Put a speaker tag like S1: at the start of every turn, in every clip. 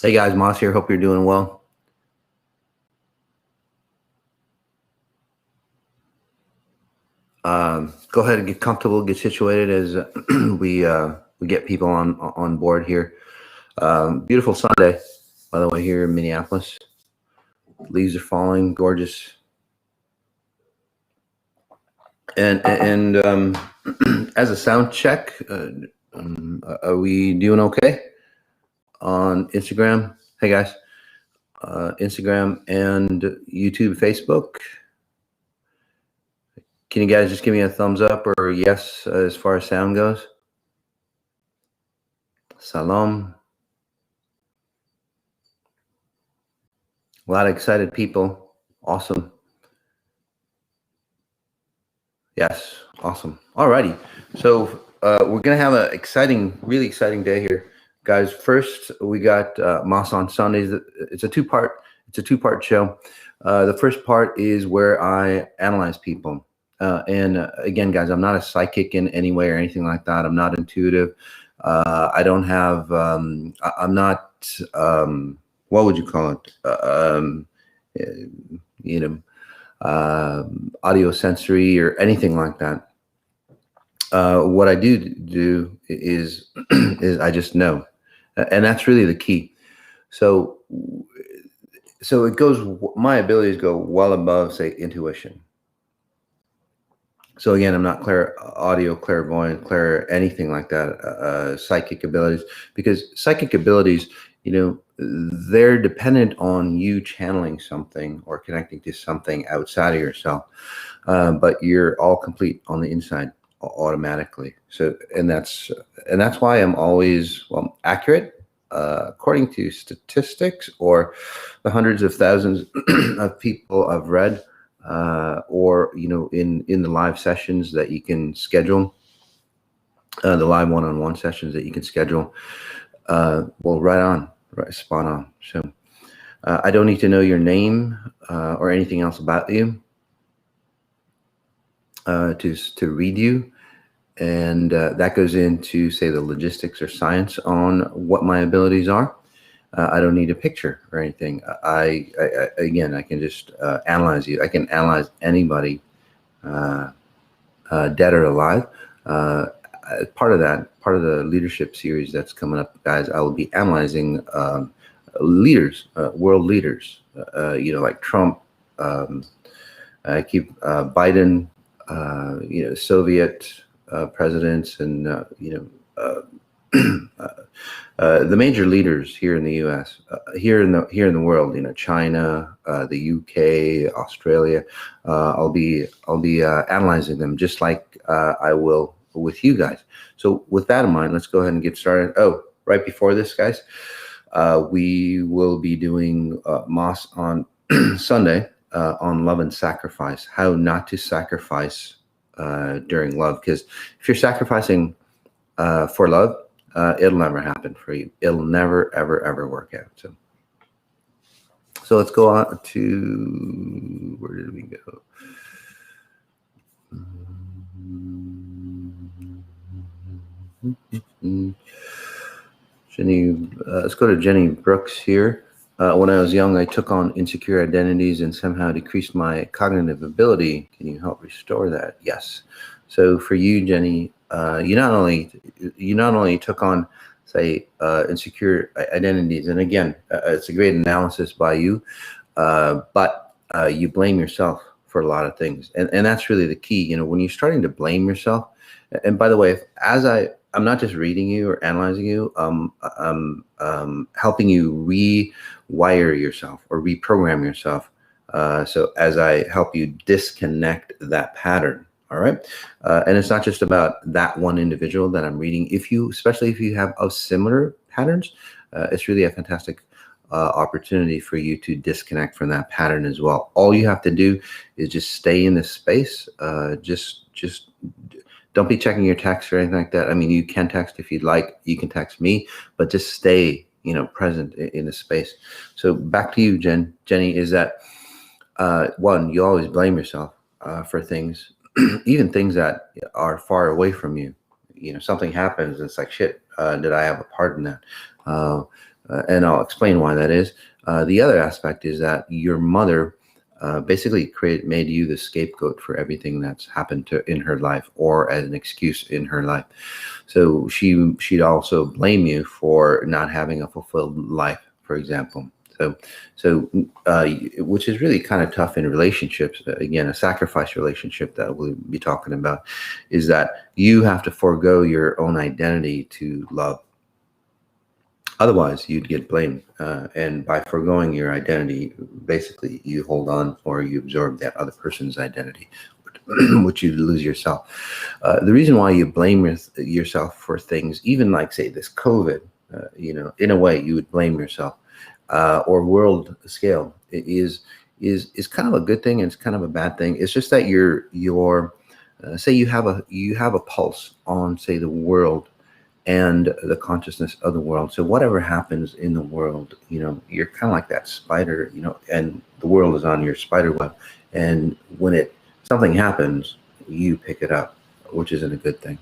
S1: Hey guys, Moss here. Hope you're doing well. Go ahead and get comfortable, get situated as we get people on board here. Beautiful Sunday, by the way, here in Minneapolis. Leaves are falling, gorgeous. And as a sound check, are we doing okay on Instagram? Hey guys, Instagram and YouTube, Facebook. Can you guys just give me a thumbs up or yes as far as sound goes? Salam. A lot of excited people. Awesome. Yes, awesome. Alrighty. So we're gonna have an exciting, really exciting day here, guys. First, we got Mas on Sundays. It's a two-part. It's a two-part show. The first part is where I analyze people. And again, guys, I'm not a psychic in any way or anything like that. I'm not intuitive. I don't have. I'm not. What would you call it? You know, audio sensory or anything like that. What I do is is I just know, and that's really the key. So it goes. My abilities go well above, say, intuition. So again, I'm not audio, clairvoyant, anything like that. Psychic abilities, because psychic abilities, they're dependent on you channeling something or connecting to something outside of yourself. But you're all complete on the inside automatically. So, and that's why I'm always accurate according to statistics or the hundreds of thousands of people I've read. Or in the live sessions that you can schedule, the live one-on-one sessions that you can schedule. Right on, right, spot on. So I don't need to know your name or anything else about you to read you, and that goes into, say, the logistics or science on what my abilities are. I don't need a picture or anything. I can just analyze you. I can analyze anybody, dead or alive. Part of the leadership series that's coming up, guys, I will be analyzing leaders, world leaders. Like Trump. I keep Biden. Soviet presidents, and the major leaders here in the U.S., here in the world, China, the U.K., Australia. I'll be analyzing them just like I will with you guys. So with that in mind, let's go ahead and get started. Oh, right before this, guys, we will be doing Moss on Sunday on love and sacrifice. How not to sacrifice during love, because if you're sacrificing for love, it'll never happen for you. It'll never, ever, ever work out. So let's go on to, where did we go? Jenny, let's go to Jenny Brooks here. When I was young, I took on insecure identities and somehow decreased my cognitive ability. Can you help restore that? Yes. So for you, Jenny, you not only took on, say, insecure identities, and again, it's a great analysis by you, but you blame yourself for a lot of things, and that's really the key. When you're starting to blame yourself, and by the way, I'm not just reading you or analyzing you. I'm helping you rewire yourself or reprogram yourself. So as I help you disconnect that pattern. All right. And it's not just about that one individual that I'm reading. Especially if you have similar patterns, it's really a fantastic opportunity for you to disconnect from that pattern as well. All you have to do is just stay in this space. Just don't be checking your text or anything like that. I mean, you can text if you'd like. You can text me, but just stay, present in the space. So back to you, Jenny, is that one, you always blame yourself for things, even things that are far away from you. Something happens, and it's like, shit, did I have a part in that? and I'll explain why that is. The other aspect is that your mother basically made you the scapegoat for everything that's happened in her life, or as an excuse in her life. So she'd also blame you for not having a fulfilled life, for example. Which is really kind of tough in relationships. Again, a sacrifice relationship that we'll be talking about is that you have to forego your own identity to love. Otherwise, you'd get blamed. And by foregoing your identity, basically you hold on or you absorb that other person's identity, which you lose yourself. The reason why you blame yourself for things, even like, say, this COVID, in a way you would blame yourself, or world scale, is kind of a good thing and it's kind of a bad thing. It's just that you're say you have a pulse on, say, the world and the consciousness of the world. So whatever happens in the world, you're kind of like that spider, and the world is on your spider web. And when something happens, you pick it up, which isn't a good thing.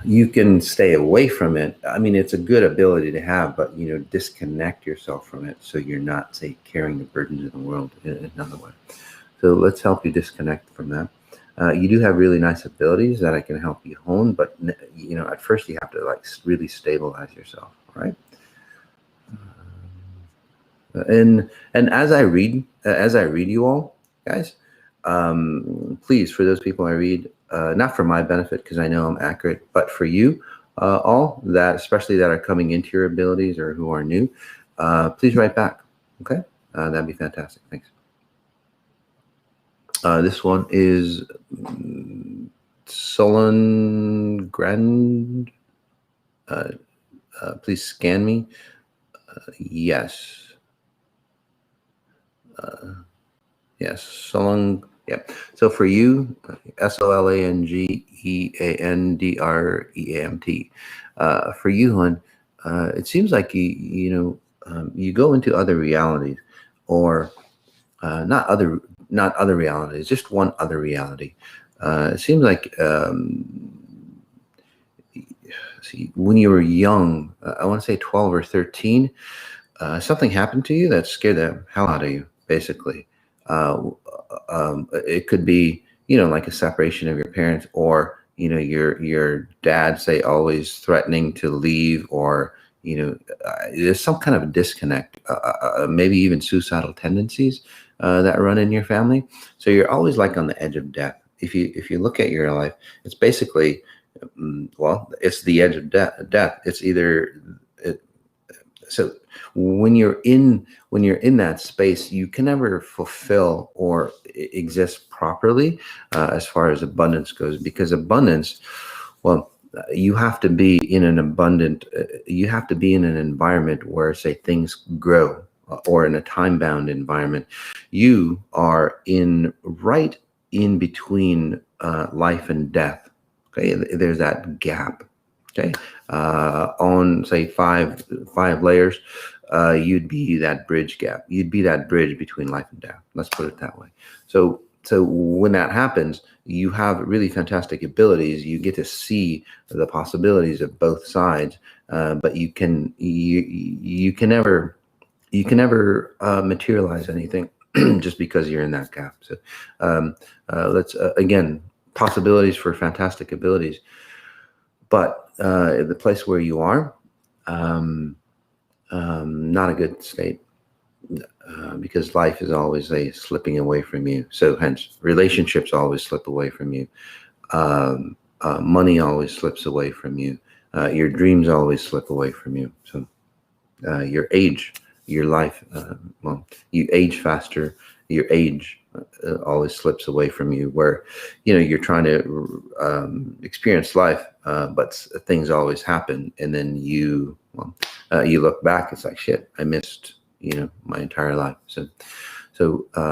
S1: You can stay away from it. I mean, it's a good ability to have, but disconnect yourself from it so you're not, say, carrying the burdens of the world in another way. So let's help you disconnect from that. You do have really nice abilities that I can help you hone, but at first you have to really stabilize yourself, right? And as I read you all, guys, please, for those people I read, not for my benefit because I know I'm accurate, but for you all, that especially that are coming into your abilities or who are new, please write back. Okay, that'd be fantastic. Thanks. This one is Solon Grand. Please scan me. Yes. Yes, Solon. Yeah. So for you, SOLANGEANDREAMT. For you, hon, it seems like you go into other realities, or not other realities, just one other reality. It seems like see, when you were young, I want to say 12 or 13, something happened to you that scared the hell out of you, basically. It could be, like a separation of your parents, or, your dad, say, always threatening to leave, or, there's some kind of a disconnect, maybe even suicidal tendencies that run in your family. So you're always like on the edge of death. If you look at your life, it's basically, well, it's the edge of death. It's either so when you're in that space, you can never fulfill or exist properly as far as abundance goes, because abundance, well, you have to be in an environment where, say, things grow, or in a time-bound environment. You are right in between life and death. Okay, there's that gap. Okay, on, say, five layers, you'd be that bridge gap. You'd be that bridge between life and death. Let's put it that way. So when that happens, you have really fantastic abilities. You get to see the possibilities of both sides, but you can never materialize anything just because you're in that gap. So let's again, possibilities for fantastic abilities, but the place where you are, not a good state, because life is always slipping away from you. So hence, relationships always slip away from you. Money always slips away from you. Your dreams always slip away from you. So your age, your life, well, you age faster. Your age always slips away from you, where you're trying to experience life, but things always happen, and then you look back, it's like, shit, I missed my entire life. So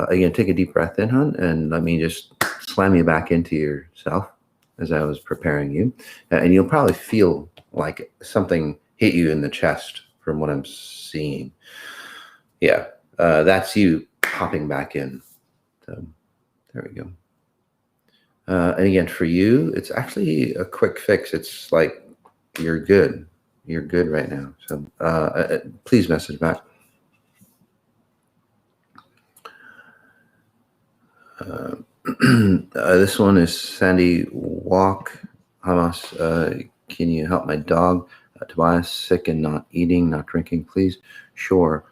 S1: again, take a deep breath in, hon, and let me just slam you back into yourself as I was preparing you, and you'll probably feel like something hit you in the chest from what I'm seeing. Yeah, that's you popping back in. So there we go. And again, for you, it's actually a quick fix. It's like, you're good. you're good right now. So please message back. This one is Sandy Walk. Hamas, can you help my dog? Tobias, sick and not eating, not drinking, please. Sure.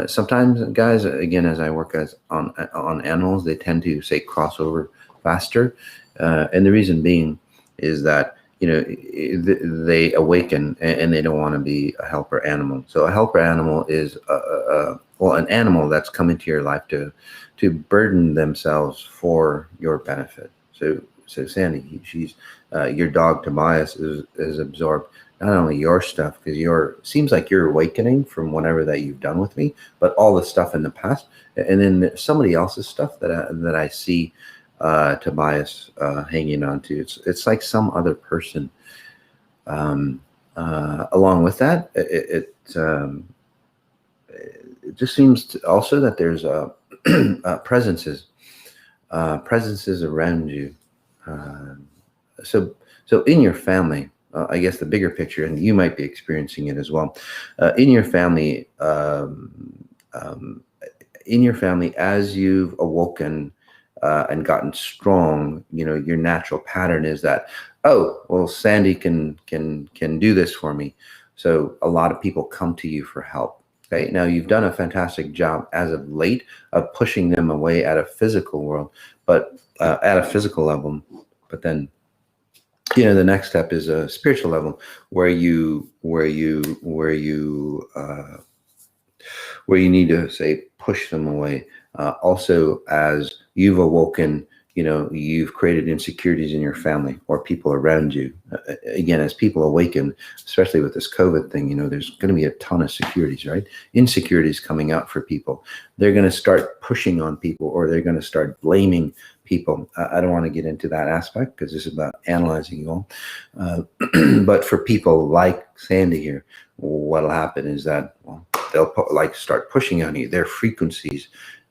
S1: Sometimes, guys, again, as I work on animals, they tend to say crossover faster, and the reason being is that they awaken and they don't want to be a helper animal. So a helper animal is an animal that's come into your life to burden themselves for your benefit. So Sandy, she's your dog Tobias is absorbed not only your stuff, because seems like you're awakening from whatever that you've done with me, but all the stuff in the past, and then somebody else's stuff that I see Tobias hanging on to. It's like some other person. Along with that, it just seems also that there's presences around you. So in your family, I guess the bigger picture, and you might be experiencing it as well, in your family, as you've awoken and gotten strong, your natural pattern is that, oh, well, Sandy can do this for me. So a lot of people come to you for help. Okay, now you've done a fantastic job as of late of pushing them away at a physical world, but at a physical level. But then, the next step is a spiritual level where you need to say push them away. Also, as you've awoken, you've created insecurities in your family or people around you. Again, as people awaken, especially with this COVID thing, there's going to be a ton of securities, right? Insecurities coming out for people. They're going to start pushing on people, or they're going to start blaming people. I don't want to get into that aspect because this is about analyzing you all. But for people like Sandy here, what'll happen is that, well, they'll start pushing on you. Their frequencies,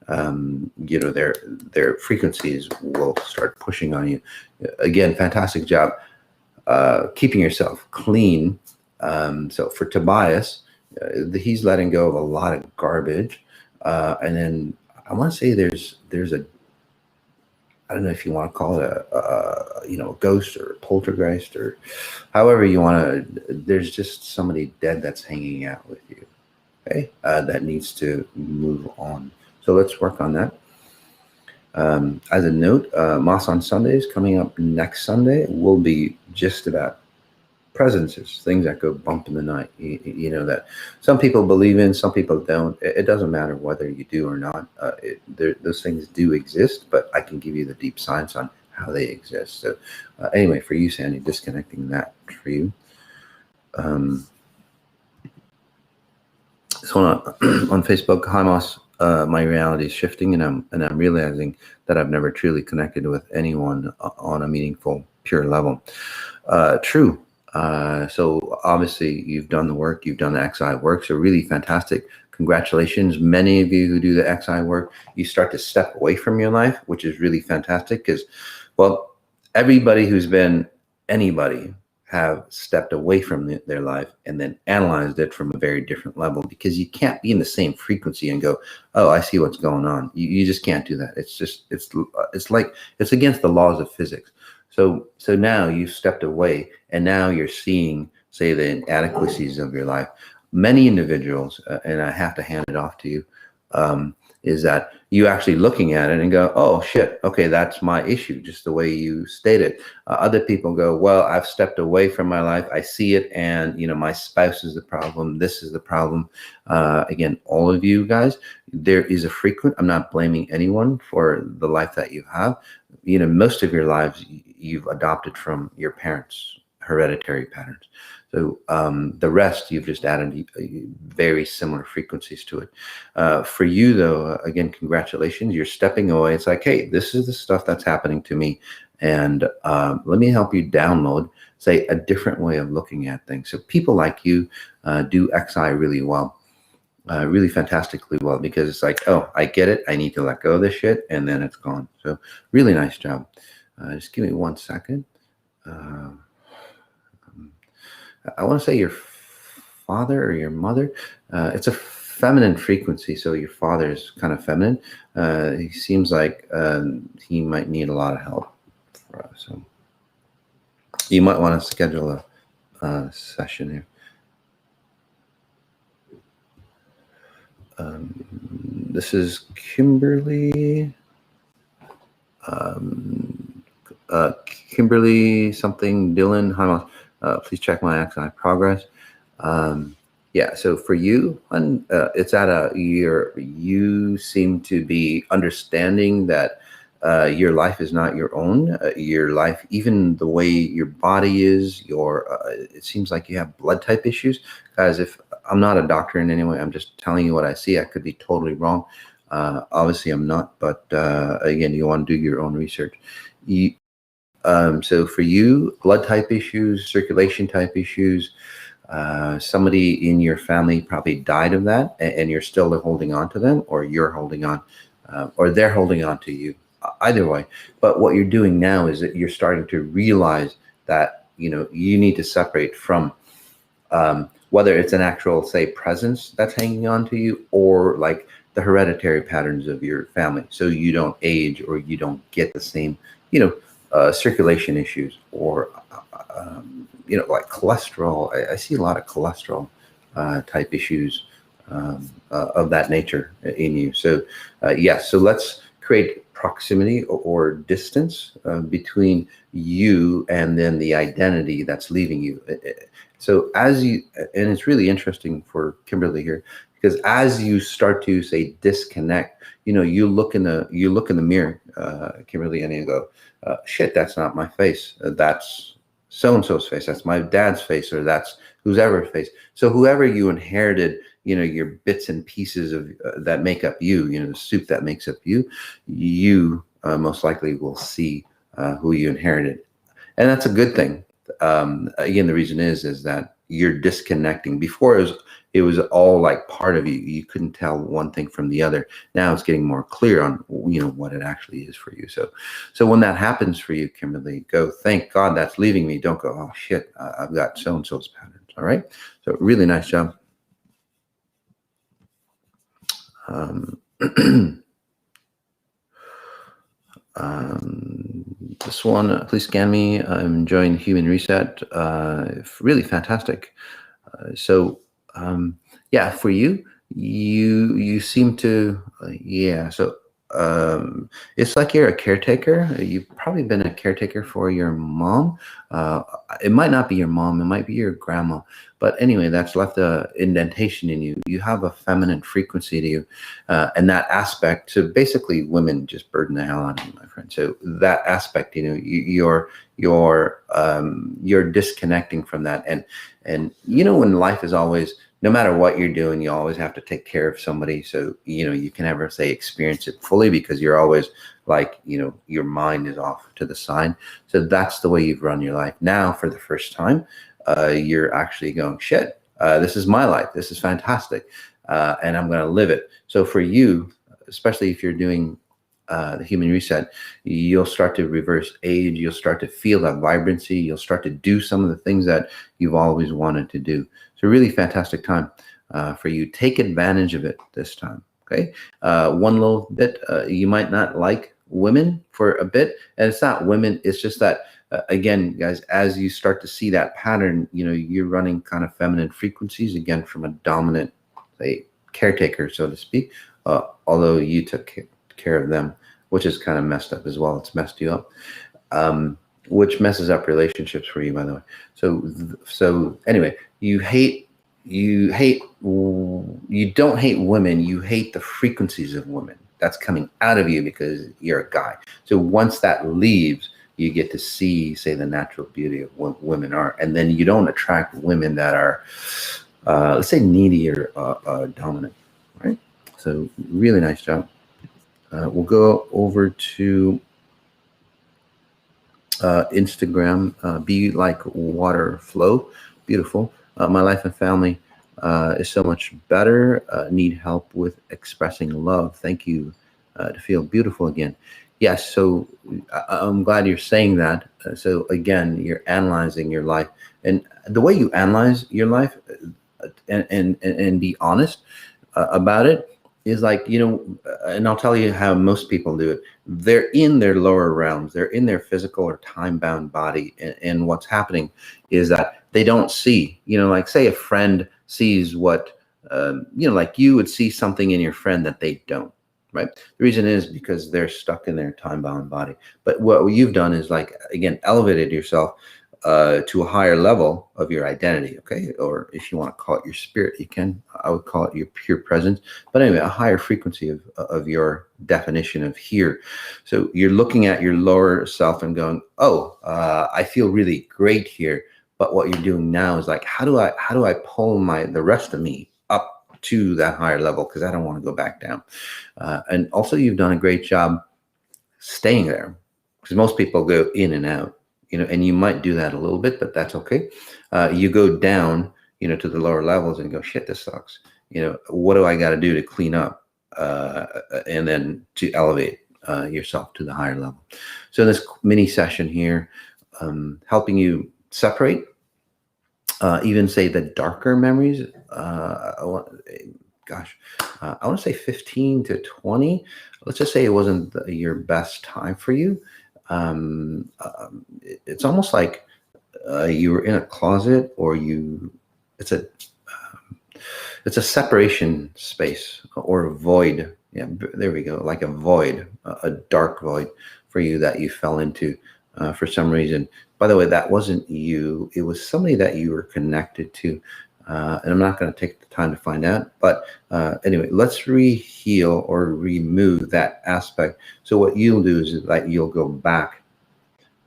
S1: their frequencies will start pushing on you. Again, fantastic job keeping yourself clean. So for Tobias, he's letting go of a lot of garbage, and then I want to say there's a, I don't know if you want to call it a ghost or a poltergeist or however you want to. There's just somebody dead that's hanging out with you. Okay, that needs to move on. So let's work on that. As a note, Mass on Sundays coming up next Sunday will be just about presences, things that go bump in the night. That some people believe in, some people don't. It doesn't matter whether you do or not. Those things do exist, but I can give you the deep science on how they exist. So anyway, for you, Sandy, disconnecting that for you. So on Facebook, hi Moss, my reality is shifting, and I'm realizing that I've never truly connected with anyone on a meaningful, pure level. True. So obviously you've done the work, you've done the XI work, so really fantastic. Congratulations. Many of you who do the XI work, you start to step away from your life, which is really fantastic because, well, everybody who's been anybody have stepped away from their life and then analyzed it from a very different level, because you can't be in the same frequency and go, oh, I see what's going on. You just can't do that. It's like it's against the laws of physics. So now you've stepped away and now you're seeing, say, the inadequacies of your life. Many individuals, and I have to hand it off to you, is that you actually looking at it and go, oh shit, okay, that's my issue, just the way you stated. Other people go, well, I've stepped away from my life, I see it, and my spouse is the problem, this is the problem. Again, all of you guys, there is a frequent, I'm not blaming anyone for the life that you have. Most of your lives you've adopted from your parents, hereditary patterns. So the rest, you've just added very similar frequencies to it. For you, though, again, congratulations. You're stepping away. It's like, hey, this is the stuff that's happening to me. And let me help you download, say, a different way of looking at things. So people like you do XI really well. Really fantastically well, because it's like, oh, I get it. I need to let go of this shit, and then it's gone. So really nice job. Just give me 1 second. I want to say your father or your mother. It's a feminine frequency, so your father is kind of feminine. He seems like he might need a lot of help. So you might want to schedule a session here. This is Kimberly. Kimberly something Dylan. Hi, please check my XI progress. Yeah, so for you, it's at a year. You seem to be understanding that your life is not your own. Your life, even the way your body is, it seems like you have blood type issues. Guys, if I'm not a doctor in any way, I'm just telling you what I see. I could be totally wrong. Obviously, I'm not, but again, you want to do your own research. So for you, blood type issues, circulation type issues, somebody in your family probably died of that, and you're still holding on to them, or you're holding on, or they're holding on to you. Either way. But what you're doing now is that you're starting to realize that you need to separate from whether it's an actual, say, presence that's hanging on to you, or like the hereditary patterns of your family, so you don't age or you don't get the same circulation issues, or like cholesterol. I see a lot of cholesterol type issues of that nature in you. So yes, so let's create proximity or distance between you and then the identity that's leaving you. So and it's really interesting for Kimberly here, because as you start to, say, disconnect, you look in the mirror, Kimberly, and you go, shit, that's not my face. That's so-and-so's face. That's my dad's face, or that's whoever's face. So whoever you inherited, your bits and pieces of that make up you, the soup that makes up you most likely will see who you inherited. And that's a good thing. Again, the reason is that you're disconnecting. Before it was all like part of you. You couldn't tell one thing from the other. Now it's getting more clear on what it actually is for you. So when that happens for you, Kimberly, go, thank God that's leaving me. Don't go, oh shit, I've got so-and-so's patterns. All right. So really nice job. This one, please scan me. I'm enjoying Human Reset. Really fantastic. Yeah, for you seem to, yeah. So it's like you're a caretaker. You've probably been a caretaker for your mom. It might not be your mom. It might be your grandma. But anyway, that's left a indentation in you. You have a feminine frequency to you, and that aspect. So basically, women just burden the hell out of you, my friend. So that aspect, you're disconnecting from that, and when life is always, no matter what you're doing, you always have to take care of somebody. So, you can never say experience it fully, because you're always like, your mind is off to the side. So that's the way you've run your life. Now, for the first time, you're actually going, shit, this is my life. This is fantastic. And I'm going to live it. So for you, especially if you're doing the Human Reset, you'll start to reverse age. You'll start to feel that vibrancy. You'll start to do some of the things that you've always wanted to do. So really fantastic time for you. Take advantage of it this time. Okay. One little bit, you might not like women for a bit, and it's not women. It's just that, again, guys, as you start to see that pattern, you're running kind of feminine frequencies, again, from a dominant, say, caretaker, so to speak, although you took care of them, which is kind of messed up as well. It's messed you up, which messes up relationships for you, by the way. So anyway, you don't hate women. You hate the frequencies of women that's coming out of you because you're a guy. So once that leaves, you get to see, say, the natural beauty of what women are, and then you don't attract women that are, let's say, needy or dominant, right? So really nice job. We'll go over to Instagram. Be like water flow. Beautiful. My life and family is so much better. Need help with expressing love. Thank you. To feel beautiful again. Yes. So I'm glad you're saying that. So again, you're analyzing your life, and the way you analyze your life, and be honest about it, is like, and I'll tell you how most people do it. They're in their lower realms, they're in their physical or time-bound body, and what's happening is that they don't see, like say a friend sees what, like you would see something in your friend that they don't, right? The reason is because they're stuck in their time-bound body. But what you've done is, like, again, elevated yourself to a higher level of your identity, okay? Or if you want to call it your spirit, you can. I would call it your pure presence. But anyway, a higher frequency of your definition of here. So you're looking at your lower self and going, oh, I feel really great here. But what you're doing now is like, how do I pull the rest of me up to that higher level? Because I don't want to go back down. And also, you've done a great job staying there, because most people go in and out. And you might do that a little bit, but that's okay. You go down, to the lower levels and go, shit, this sucks. What do I got to do to clean up, and then to elevate yourself to the higher level? So in this mini session here, helping you separate, even say the darker memories. I want to say 15 to 20. Let's just say it wasn't your best time for you. It's almost like you were in a closet, or it's a separation space or a void. Yeah, there we go. Like a void, a dark void for you that you fell into for some reason. By the way, that wasn't you. It was somebody that you were connected to. And I'm not going to take the time to find out. But anyway, let's re-heal or remove that aspect. So what you'll do is that you'll go back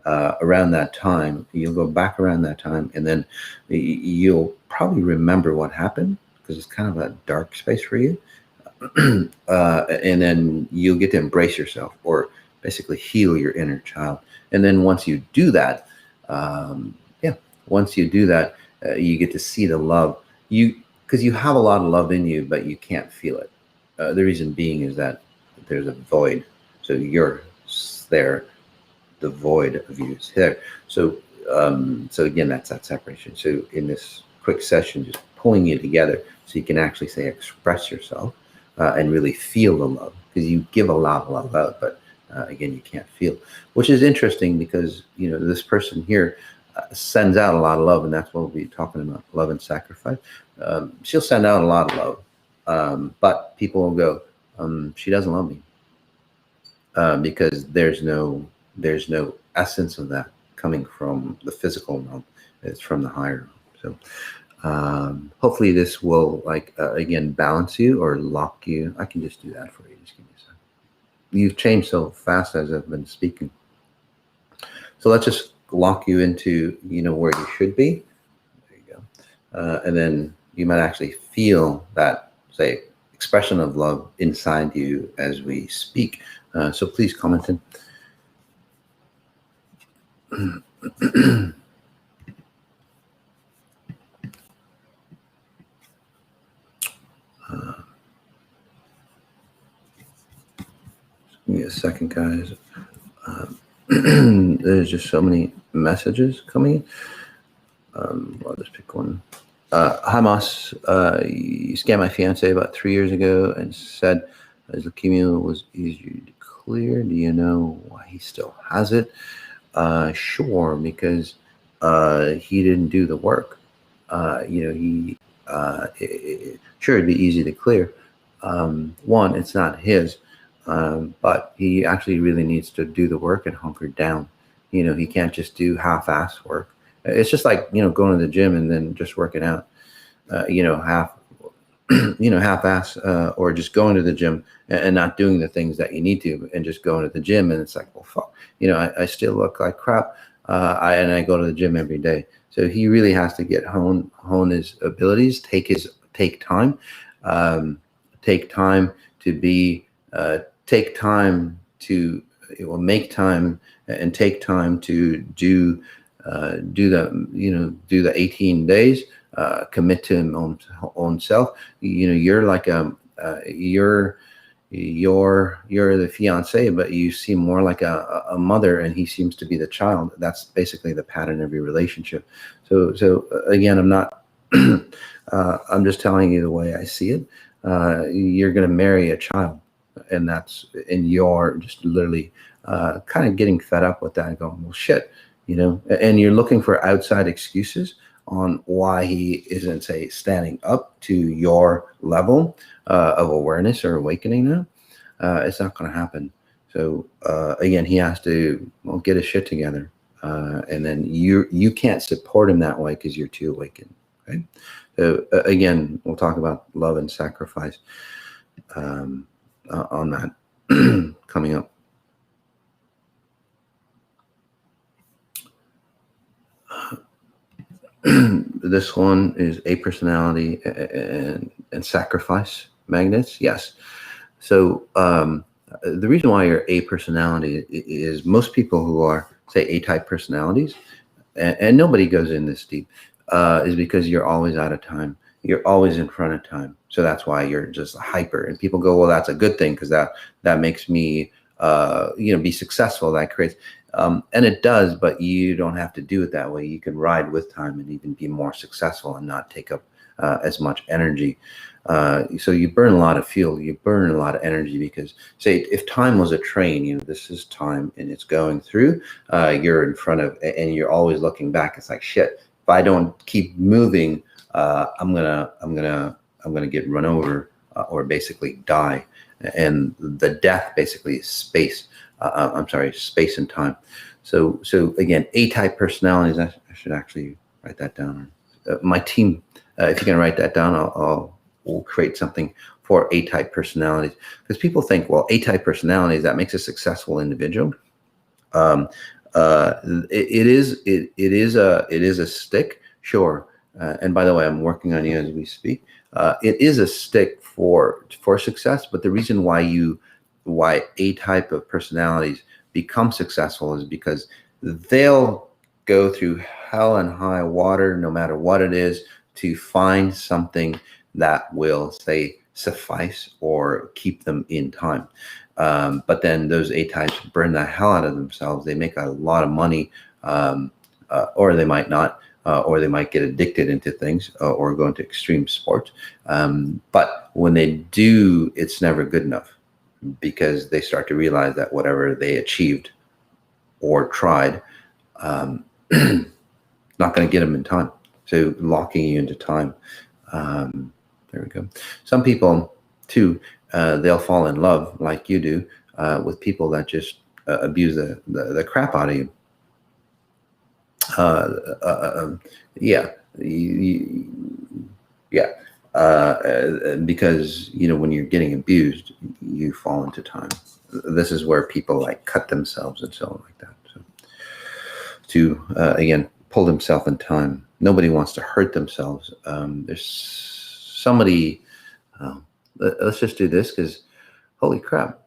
S1: around that time. You'll go back around that time, and then you'll probably remember what happened, because it's kind of a dark space for you. And then you'll get to embrace yourself, or basically heal your inner child. And then once you do that, you get to see the love, because you have a lot of love in you, but you can't feel it. The reason being is that there's a void. So you're there, the void of you is there. So again, that's that separation. So in this quick session, just pulling you together so you can actually say express yourself and really feel the love, because you give a lot of love out, but again, you can't feel, which is interesting, because this person here sends out a lot of love, and that's what we'll be talking about, love and sacrifice. She'll send out a lot of love, but people will go, she doesn't love me, because there's no essence of that coming from the physical realm. It's from the higher realm. So hopefully this will, again, balance you or lock you. I can just do that for you. Just give me a second. You've changed so fast as I've been speaking. So let's just lock you into, where you should be. There you go. And then you might actually feel that, say, expression of love inside you as we speak. So please comment in. Give me a second, guys. There's just so many messages coming in. I'll just pick one. Hi, Mas. You scammed my fiance about 3 years ago and said his leukemia was easier to clear. Do you know why he still has it? Sure, because he didn't do the work. Sure, it'd be easy to clear. One, it's not his. But he actually really needs to do the work and hunker down. He can't just do half-ass work. It's just like, going to the gym and then just working out, half-ass, or just going to the gym and not doing the things that you need to, and just going to the gym. And it's like, well, fuck, I still look like crap. And I go to the gym every day. So he really has to hone his abilities, take time to be, take time to make time, and take time to do the 18 days, commit to him own self. You're like you're the fiance, but you seem more like a mother, and he seems to be the child. That's basically the pattern of your relationship. So again, I'm not I'm just telling you the way I see it. You're going to marry a child, and you're just literally kind of getting fed up with that and going, well, shit, and you're looking for outside excuses on why he isn't, say, standing up to your level of awareness or awakening now. It's not going to happen. So again, he has to get his shit together, and then you can't support him that way because you're too awakened. Okay. So again, we'll talk about love and sacrifice on that coming up. This one is a personality and sacrifice magnets. Yes. So the reason why you're a personality is most people who are, say, A-type personalities, and nobody goes in this deep, is because you're always out of time. You're always in front of time. So that's why you're just hyper. And people go, well, that's a good thing because that makes me, be successful. That creates, and it does, but you don't have to do it that way. You can ride with time and even be more successful and not take up as much energy. So you burn a lot of fuel, you burn a lot of energy because, say, if time was a train, this is time and it's going through, you're in front of, and you're always looking back. It's like, shit, if I don't keep moving, I'm gonna get run over or basically die. And the death basically is space. Space and time. So again, A-type personalities. I should actually write that down. My team, if you can write that down, we'll create something for A-type personalities, because people think, well, A-type personalities, that makes a successful individual. It is a stick, sure. And by the way, I'm working on you as we speak. It is a stick for success, but the reason why A-type of personalities become successful is because they'll go through hell and high water, no matter what it is, to find something that will, say, suffice or keep them in time. But then those A-types burn the hell out of themselves. They make a lot of money, or they might not, or they might get addicted into things, or go into extreme sports. But when they do, it's never good enough, because they start to realize that whatever they achieved or tried, not going to get them in time. So locking you into time. There we go. Some people too, they'll fall in love like you do with people that just abuse the crap out of you. Yeah, yeah. Because when you're getting abused, you fall into time. This is where people like cut themselves and so on like that. So to again pull themselves in time. Nobody wants to hurt themselves. There's somebody. Let's just do this because, holy crap!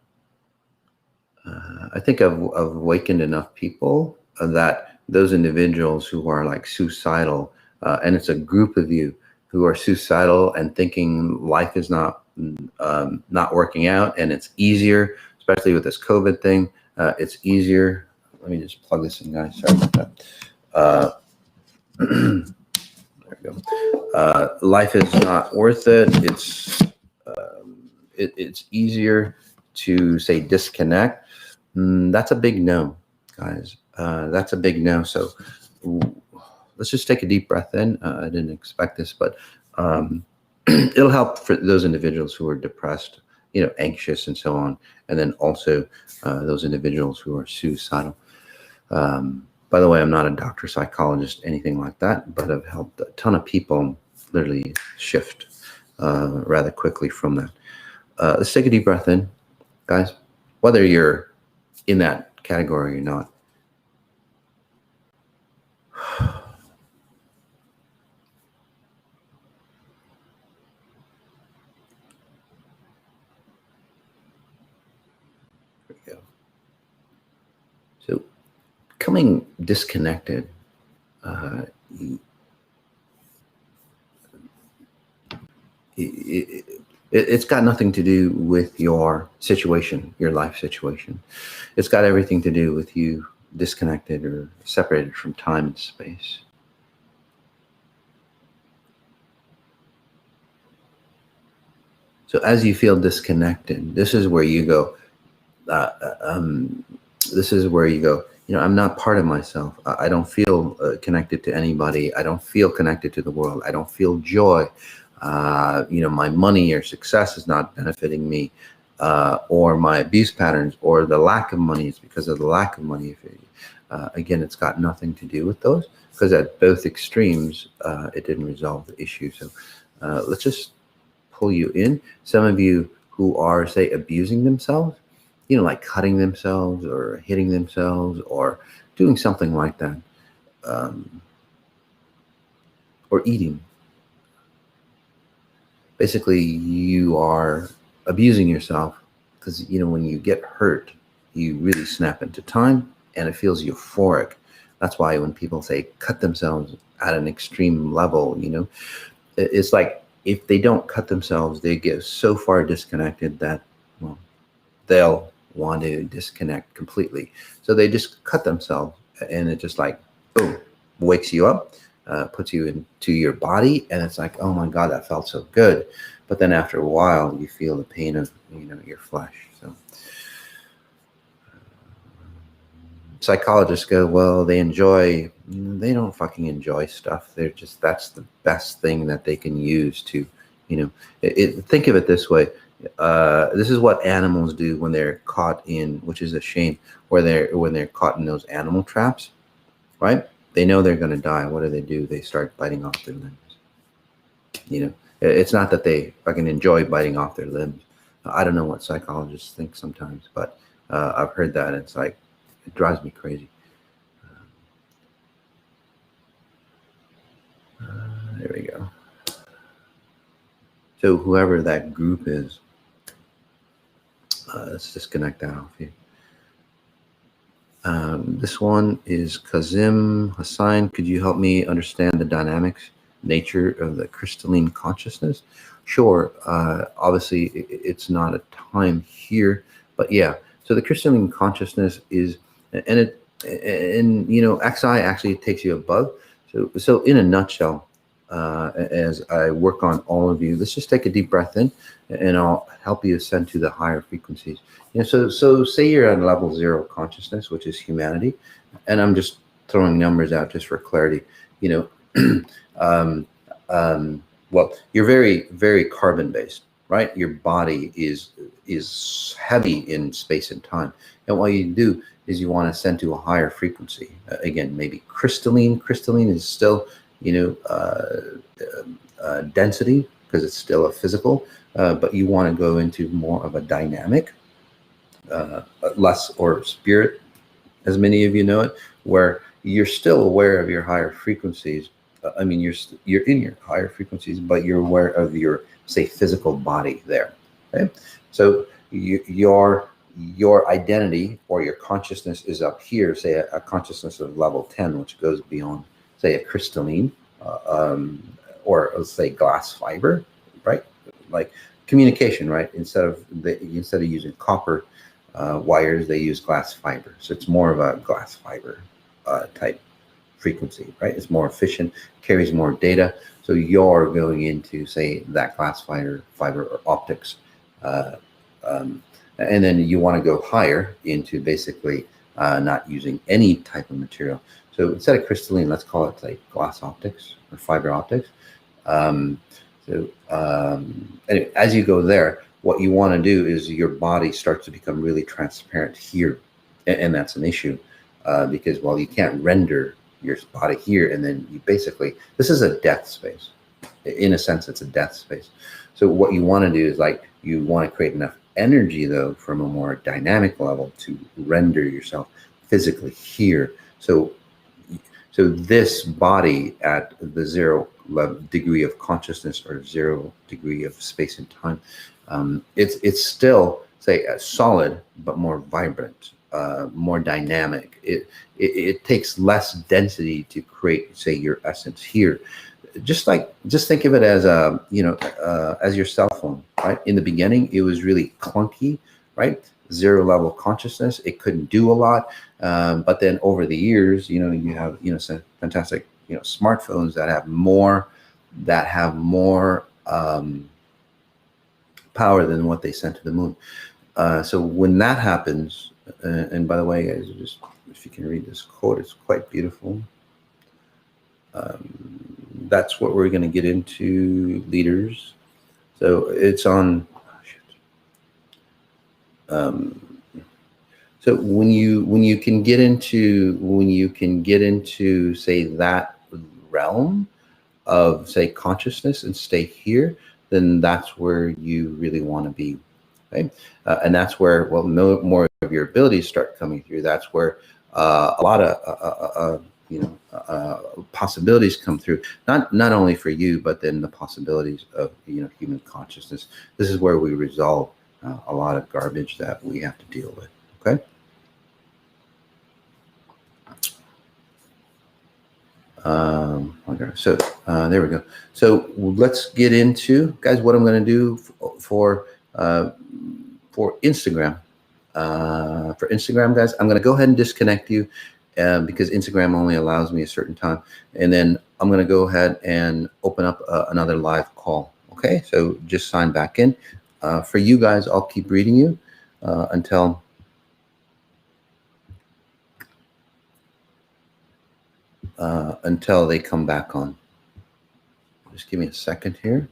S1: I think I've awakened enough people that those individuals who are like suicidal, and it's a group of you who are suicidal and thinking life is not working out, and it's easier, especially with this COVID thing. It's easier. Let me just plug this in, guys. Sorry about that. There we go. Life is not worth it. It's easier to, say, disconnect. That's a big no, guys. That's a big no. So let's just take a deep breath in. I didn't expect this, but it'll help for those individuals who are depressed, anxious and so on. And then also those individuals who are suicidal. By the way, I'm not a doctor, psychologist, anything like that, but I've helped a ton of people literally shift rather quickly from that. Let's take a deep breath in, guys, whether you're in that category or not. There we go. So becoming disconnected, it's got nothing to do with your situation, your life situation. It's got everything to do with you disconnected or separated from time and space. So as you feel disconnected, this is where you go, uh, um, this is where you go, I'm not part of myself. I don't feel connected to anybody. I don't feel connected to the world. I don't feel joy. My money or success is not benefiting me, or my abuse patterns or the lack of money is because of the lack of money. Again, it's got nothing to do with those, because at both extremes, it didn't resolve the issue. So let's just pull you in. Some of you who are, say, abusing themselves, like cutting themselves or hitting themselves or doing something like that, or eating. Basically, you are abusing yourself because, when you get hurt, you really snap into time and it feels euphoric. That's why when people say cut themselves at an extreme level, it's like if they don't cut themselves, they get so far disconnected that, well, they'll want to disconnect completely. So they just cut themselves, and it just like, boom, wakes you up, puts you into your body, and it's like, oh my God, that felt so good. But then after a while, you feel the pain of, your flesh. So psychologists go, well, they don't fucking enjoy stuff. That's the best thing that they can use to, think of it this way. This is what animals do when they're caught in, which is a shame, when they're caught in those animal traps, right? They know they're going to die. What do? They start biting off their limbs. It's not that they fucking enjoy biting off their limbs. I don't know what psychologists think sometimes, but I've heard that. It's like, it drives me crazy. There we go. So whoever that group is, let's disconnect that off here. This one is Kazim Hassan. Could you help me understand the dynamics, nature of the crystalline consciousness? Sure. Obviously, it's not a time here, but yeah. So the crystalline consciousness is, and XI actually takes you above. So in a nutshell, as I work on all of you, let's just take a deep breath in, and I'll help you ascend to the higher frequencies. So say you're at level 0 consciousness, which is humanity, and I'm just throwing numbers out just for clarity. Well, you're very, very carbon based, right? Your body is heavy in space and time, and what you do is you want to ascend to a higher frequency. Again, maybe crystalline. Crystalline is still, density, because it's still a physical, but you want to go into more of a dynamic, less, or spirit, as many of you know it, where you're still aware of your higher frequencies. You're in your higher frequencies, but you're aware of your, say, physical body there. Okay, so your identity or your consciousness is up here, say a consciousness of level 10, which goes beyond, say, a crystalline, or let's say glass fiber, right? Like communication, right? Instead of using copper wires, they use glass fiber. So it's more of a glass fiber type frequency, right? It's more efficient, carries more data. So you're going into, say, that glass fiber or optics, and then you want to go higher into basically not using any type of material. So instead of crystalline, let's call it like glass optics or fiber optics. Anyway, as you go there, what you want to do is your body starts to become really transparent here, and that's an issue, because, well, you can't render your body here, and then you basically, this is a death space. In a sense, it's a death space. So what you want to do is, like, you want to create enough energy, though, from a more dynamic level to render yourself physically here. So this body at the 0 degree of consciousness, or 0 degree of space and time, it's still, say, solid, but more vibrant, more dynamic. It takes less density to create, say, your essence here. Just think of it as as your cell phone, right? In the beginning, it was really clunky, right? 0 level consciousness. It couldn't do a lot. But then over the years, you have, some fantastic, smartphones that have more power than what they sent to the moon. So when that happens, and by the way, guys, just if you can read this quote, it's quite beautiful. That's what we're going to get into, leaders. So it's on. So when you can get into say that realm of say consciousness and stay here, then that's where you really want to be. Okay? And that's where, well, no more of your abilities start coming through. That's where a lot of possibilities come through. Not only for you, but then the possibilities of human consciousness. This is where we resolve a lot of garbage that we have to deal with. Okay. Okay. So there we go. So let's get into, guys, what I'm going to do for Instagram. For Instagram, guys, I'm going to go ahead and disconnect you because Instagram only allows me a certain time. And then I'm going to go ahead and open up another live call. Okay, so just sign back in. For you guys, I'll keep reading you until they come back on. Just give me a second here.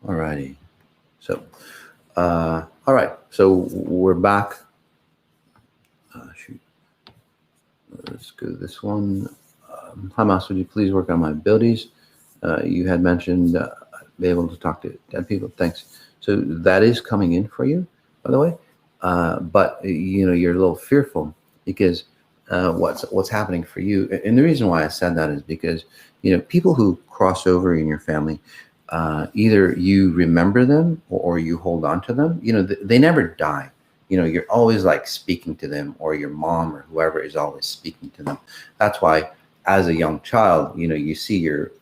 S1: All righty. So, all right. So we're back. Shoot. Let's go to this one. Hi, Mas, would you please work on my abilities? You had mentioned be able to talk to dead people. Thanks. So that is coming in for you, by the way. But you're a little fearful because what's happening for you. And the reason why I said that is because people who cross over in your family, either you remember them or you hold on to them. They never die. You're always like speaking to them, or your mom or whoever is always speaking to them. That's why as a young child, you see your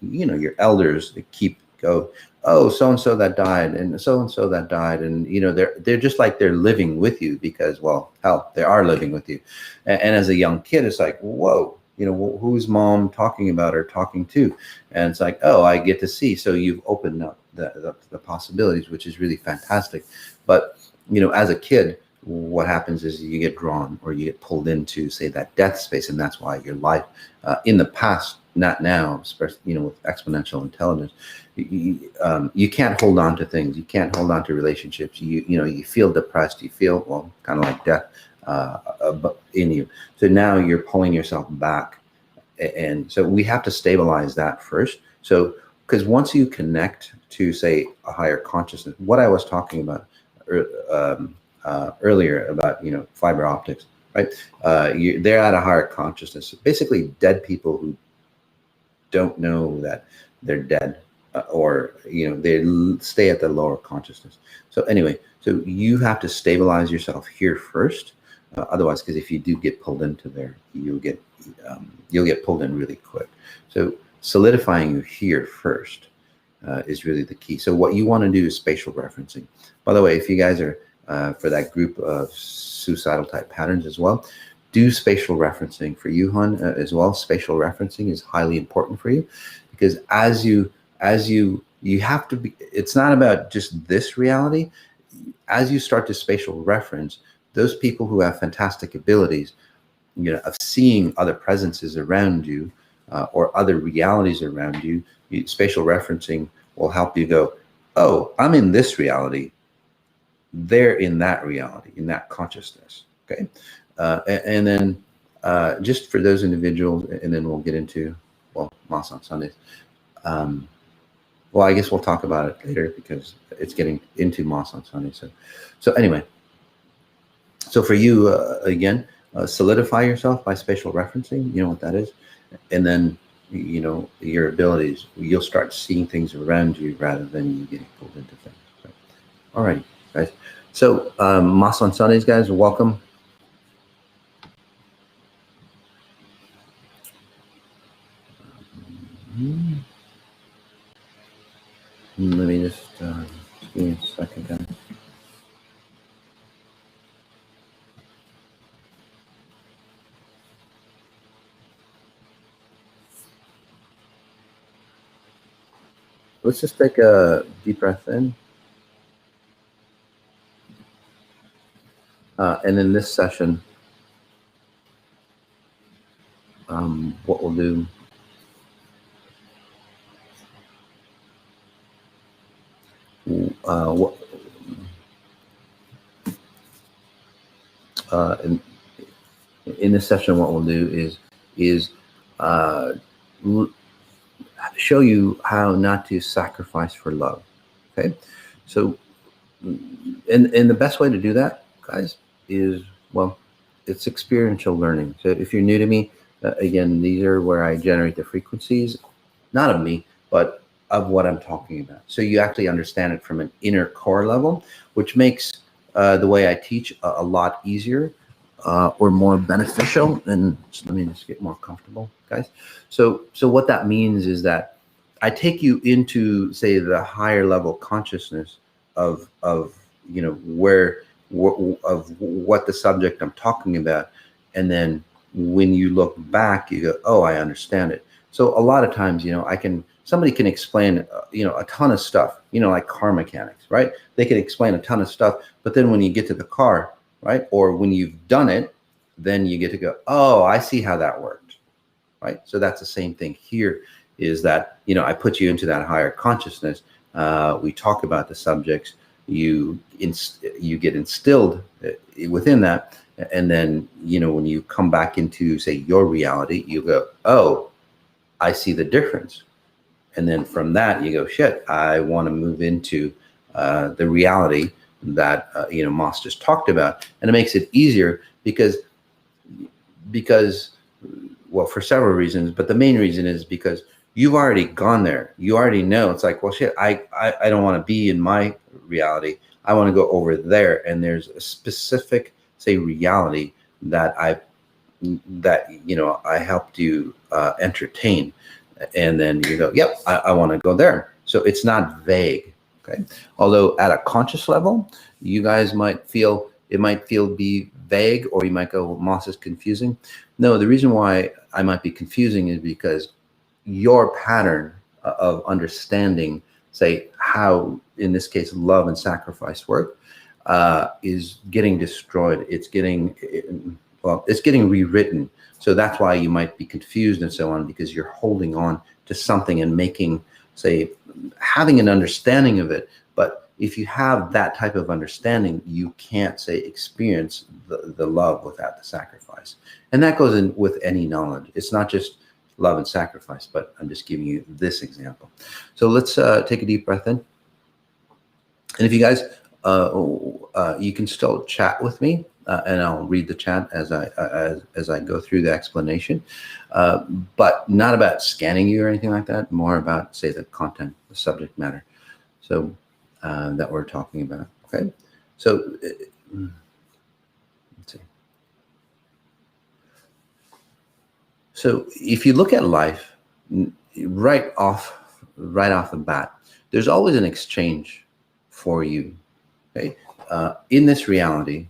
S1: elders that go, oh, so-and-so that died and so-and-so that died. And, they're just like they're living with you because, well, hell, they are living with you. And as a young kid, it's like, whoa, who's mom talking about or talking to? And it's like, oh, I get to see. So you've opened up the possibilities, which is really fantastic. But, as a kid, what happens is you get drawn or you get pulled into, say, that death space. And that's why your life in the past, not now, especially, with exponential intelligence, you can't hold on to things. You can't hold on to relationships. You feel depressed. You feel, well, kind of like death in you. So now you're pulling yourself back. And so we have to stabilize that first. So, because once you connect to, say, a higher consciousness, what I was talking about earlier about, fiber optics, right? They're at a higher consciousness. Basically, dead people who don't know that they're dead, or they stay at the lower consciousness. So anyway, so you have to stabilize yourself here first. Otherwise, because if you do get pulled into there, you'll get pulled in really quick. So solidifying you here first is really the key. So what you want to do is spatial referencing. By the way, if you guys are for that group of suicidal type patterns as well, do spatial referencing for you, hon, as well. Spatial referencing is highly important for you because as you have to be, it's not about just this reality. As you start to spatial reference, those people who have fantastic abilities, of seeing other presences around you or other realities around you, spatial referencing will help you go, oh, I'm in this reality. They're in that reality, in that consciousness. Okay. And then just for those individuals, and then we'll get into, well, Mas on Sundays. Well, I guess we'll talk about it later because it's getting into Mas on Sundays. So anyway, so for you, again, solidify yourself by spatial referencing. You know what that is. And then, your abilities, you'll start seeing things around you rather than you getting pulled into things. So, all right, guys. So Mas on Sundays, guys, welcome. Let me just give me a second, guys. Let's just take a deep breath in. And in this session, what we'll do, what in this session, what we'll do is uh, show you how not to sacrifice for love. Okay, so and the best way to do that, guys, is, well, it's experiential learning. So if you're new to me, again, these are where I generate the frequencies, not of me, but of what I'm talking about. So you actually understand it from an inner core level, which makes the way I teach a lot easier or more beneficial. And let me just get more comfortable, guys. So what that means is that I take you into, say, the higher level consciousness of where of what the subject I'm talking about, and then when you look back, you go, oh, I understand it. So a lot of times, somebody can explain, a ton of stuff, like car mechanics, right? They can explain a ton of stuff, but then when you get to the car, right, or when you've done it, then you get to go, oh, I see how that worked, right? So that's the same thing here, is that, I put you into that higher consciousness. We talk about the subjects, you get instilled within that, and then, when you come back into, say, your reality, you go, oh, I see the difference. And then from that, you go, shit, I want to move into the reality that, Moss just talked about. And it makes it easier because, well, for several reasons, but the main reason is because you've already gone there. You already know. It's like, well, shit, I don't want to be in my reality. I want to go over there. And there's a specific, say, reality that I helped you entertain. And then you go, yep, I want to go there. So it's not vague. Okay. Although at a conscious level, you guys might feel be vague, or you might go, well, Moss is confusing. No, the reason why I might be confusing is because your pattern of understanding, say, how, in this case, love and sacrifice work, is getting destroyed. It's getting rewritten. So that's why you might be confused and so on, because you're holding on to something and making, say, having an understanding of it. But if you have that type of understanding, you can't, say, experience the love without the sacrifice. And that goes in with any knowledge. It's not just love and sacrifice, but I'm just giving you this example. So let's take a deep breath in. And if you guys, you can still chat with me, and I'll read the chat as I go through the explanation, but not about scanning you or anything like that. More about, say, the content, the subject matter, so that we're talking about. Okay, so let's see. So if you look at life right off the bat, there's always an exchange for you. Okay, in this reality,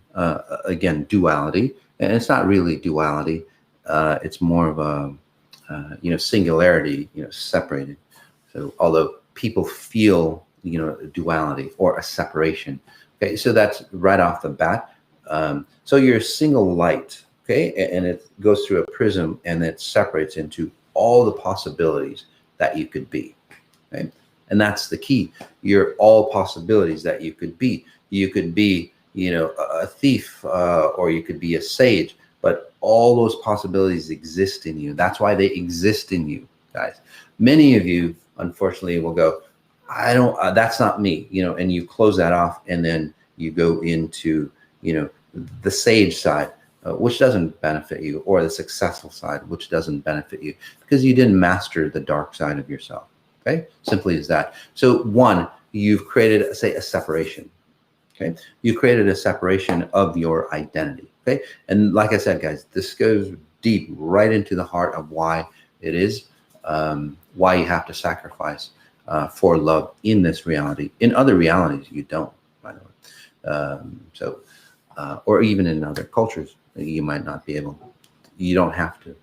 S1: again, duality, and it's not really duality. It's more of a singularity, separated. So although people feel duality or a separation, okay, so that's right off the bat. So you're a single light, okay, and it goes through a prism and it separates into all the possibilities that you could be. Okay, and that's the key. You're all possibilities that you could be. You could be, a thief, or you could be a sage, but all those possibilities exist in you. That's why they exist in you, guys. Many of you, unfortunately, will go, I don't, that's not me, and you close that off, and then you go into, the sage side, which doesn't benefit you, or the successful side, which doesn't benefit you, because you didn't master the dark side of yourself. Okay, simply as that. So one, you've created, say, a separation. Okay, you created a separation of your identity. Okay, and like I said, guys, this goes deep right into the heart of why it is why you have to sacrifice for love in this reality. In other realities, you don't, by the way. Or even in other cultures, you might not be able, you don't have to.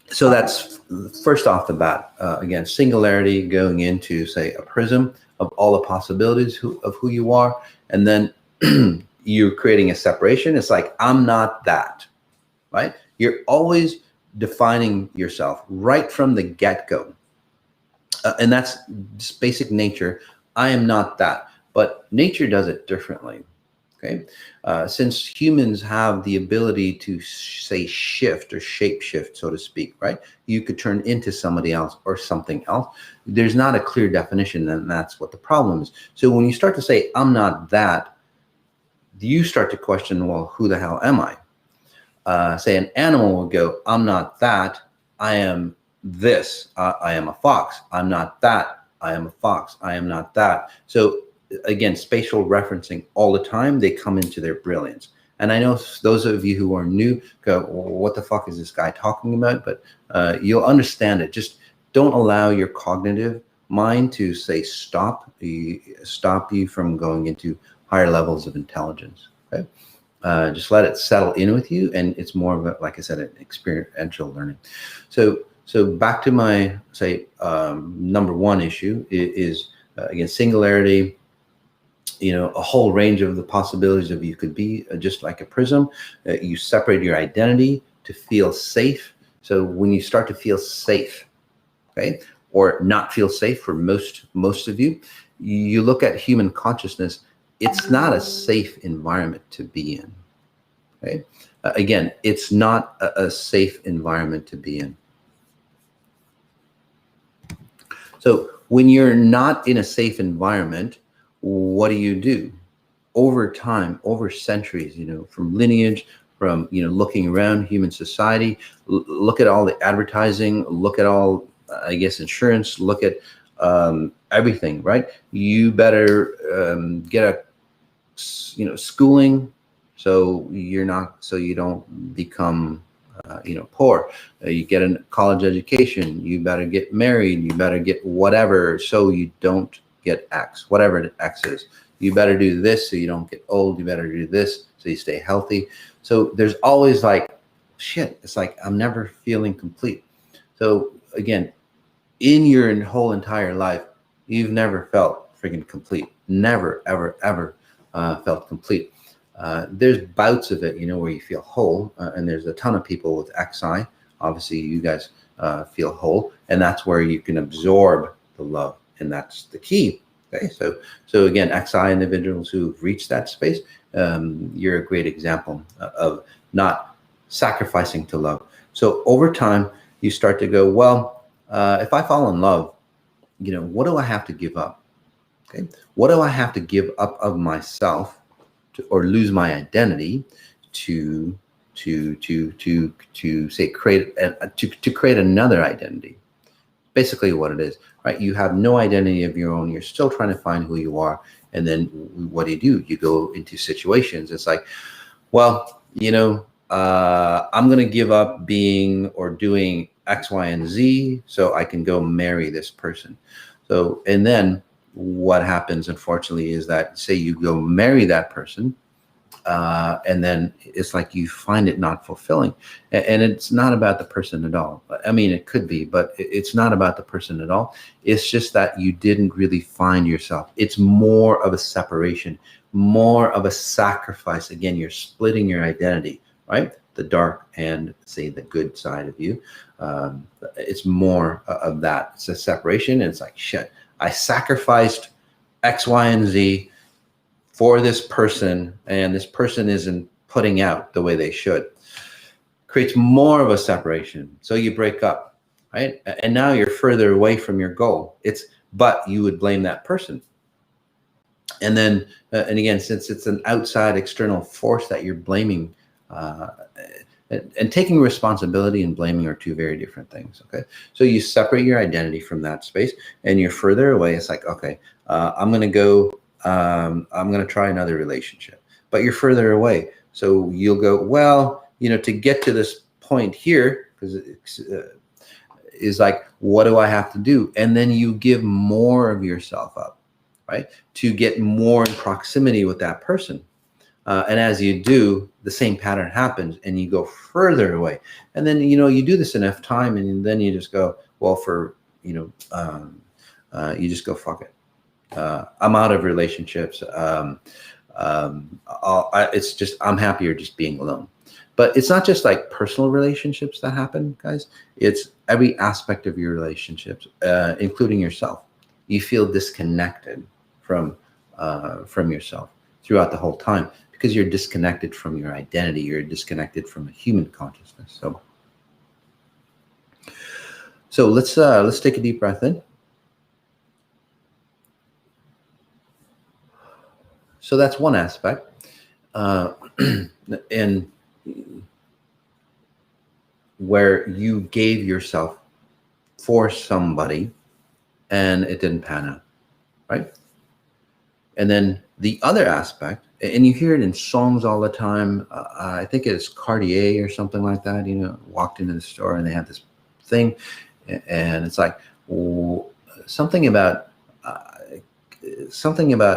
S1: So that's first off the bat, again, singularity going into, say, a prism of all the possibilities of who you are. And then you're creating a separation. It's like, I'm not that, right? You're always defining yourself right from the get-go. And that's just basic nature. I am not that, but nature does it differently. Okay, since humans have the ability to say shift or shape shift, so to speak, right? You could turn into somebody else or something else. There's not a clear definition, and that's what the problem is. So when you start to say, I'm not that, you start to question, well, who the hell am I? Say an animal will go, I'm not that, I am this. I am a fox. I'm not that, I am a fox. I am not that. So again, spatial referencing all the time, they come into their brilliance. And I know those of you who are new go, well, what the fuck is this guy talking about? But you'll understand it. Just don't allow your cognitive mind to say stop you from going into higher levels of intelligence. Okay, just let it settle in with you, and it's more of a, like I said, an experiential learning. So back to my number one issue is again, singularity. A whole range of the possibilities of you could be just like a prism. You separate your identity to feel safe. So when you start to feel safe, okay, or not feel safe for most of you, you look at human consciousness. It's not a safe environment to be in. Okay, again, it's not a safe environment to be in. So when you're not in a safe environment, what do? Over time, over centuries, from lineage, from, looking around human society, look at all the advertising, look at all, I guess, insurance, look at everything, right? You better get a, schooling, so you don't become, poor. You get a college education, you better get married, you better get whatever, so you don't get X, whatever the X is. You better do this so you don't get old. You better do this so you stay healthy. So there's always like, shit, it's like I'm never feeling complete. So again, in your whole entire life, you've never felt freaking complete. Never, ever, ever felt complete. There's bouts of it, where you feel whole, and there's a ton of people with XI. Obviously, you guys feel whole, and that's where you can absorb the love. And that's the key. Okay, so again, XI individuals who've reached that space, you're a great example of not sacrificing to love. So over time, you start to go, well, if I fall in love, what do I have to give up? Okay, what do I have to give up of myself or lose my identity to say create to create another identity? Basically what it is, right? You have no identity of your own. You're still trying to find who you are. And then what do? You go into situations. It's like, well, I'm going to give up being or doing X, Y, and Z so I can go marry this person. So, and then what happens, unfortunately, is that say you go marry that person, and then it's like you find it not fulfilling, and it's not about the person at all. I mean, it could be, but it's not about the person at all. It's just that you didn't really find yourself. It's more of a separation, more of a sacrifice. Again, you're splitting your identity, right? The dark and say the good side of you. It's more of that. It's a separation. And it's like, shit, I sacrificed X, Y, and Z for this person, and this person isn't putting out the way they should. Creates more of a separation. So you break up, right? And now you're further away from your goal. But you would blame that person. And then, and again, since it's an outside external force that you're blaming, and taking responsibility and blaming are two very different things. Okay, so you separate your identity from that space, and you're further away. It's like, okay, I'm going to try another relationship, but you're further away. So you'll go, well, to get to this point here, because is like, what do I have to do? And then you give more of yourself up, right? To get more in proximity with that person. And as you do, the same pattern happens and you go further away. And then, you do this enough time and then you just go, well, you just go, fuck it. I'm out of relationships. I'm happier just being alone. But it's not just like personal relationships that happen, guys. It's every aspect of your relationships, including yourself. You feel disconnected from yourself throughout the whole time because you're disconnected from your identity. You're disconnected from a human consciousness. So let's take a deep breath in. So that's one aspect, and where you gave yourself for somebody and it didn't pan out, right? And then the other aspect, and you hear it in songs all the time. I think it's Cartier or something like that. Walked into the store and they had this thing, and it's like something about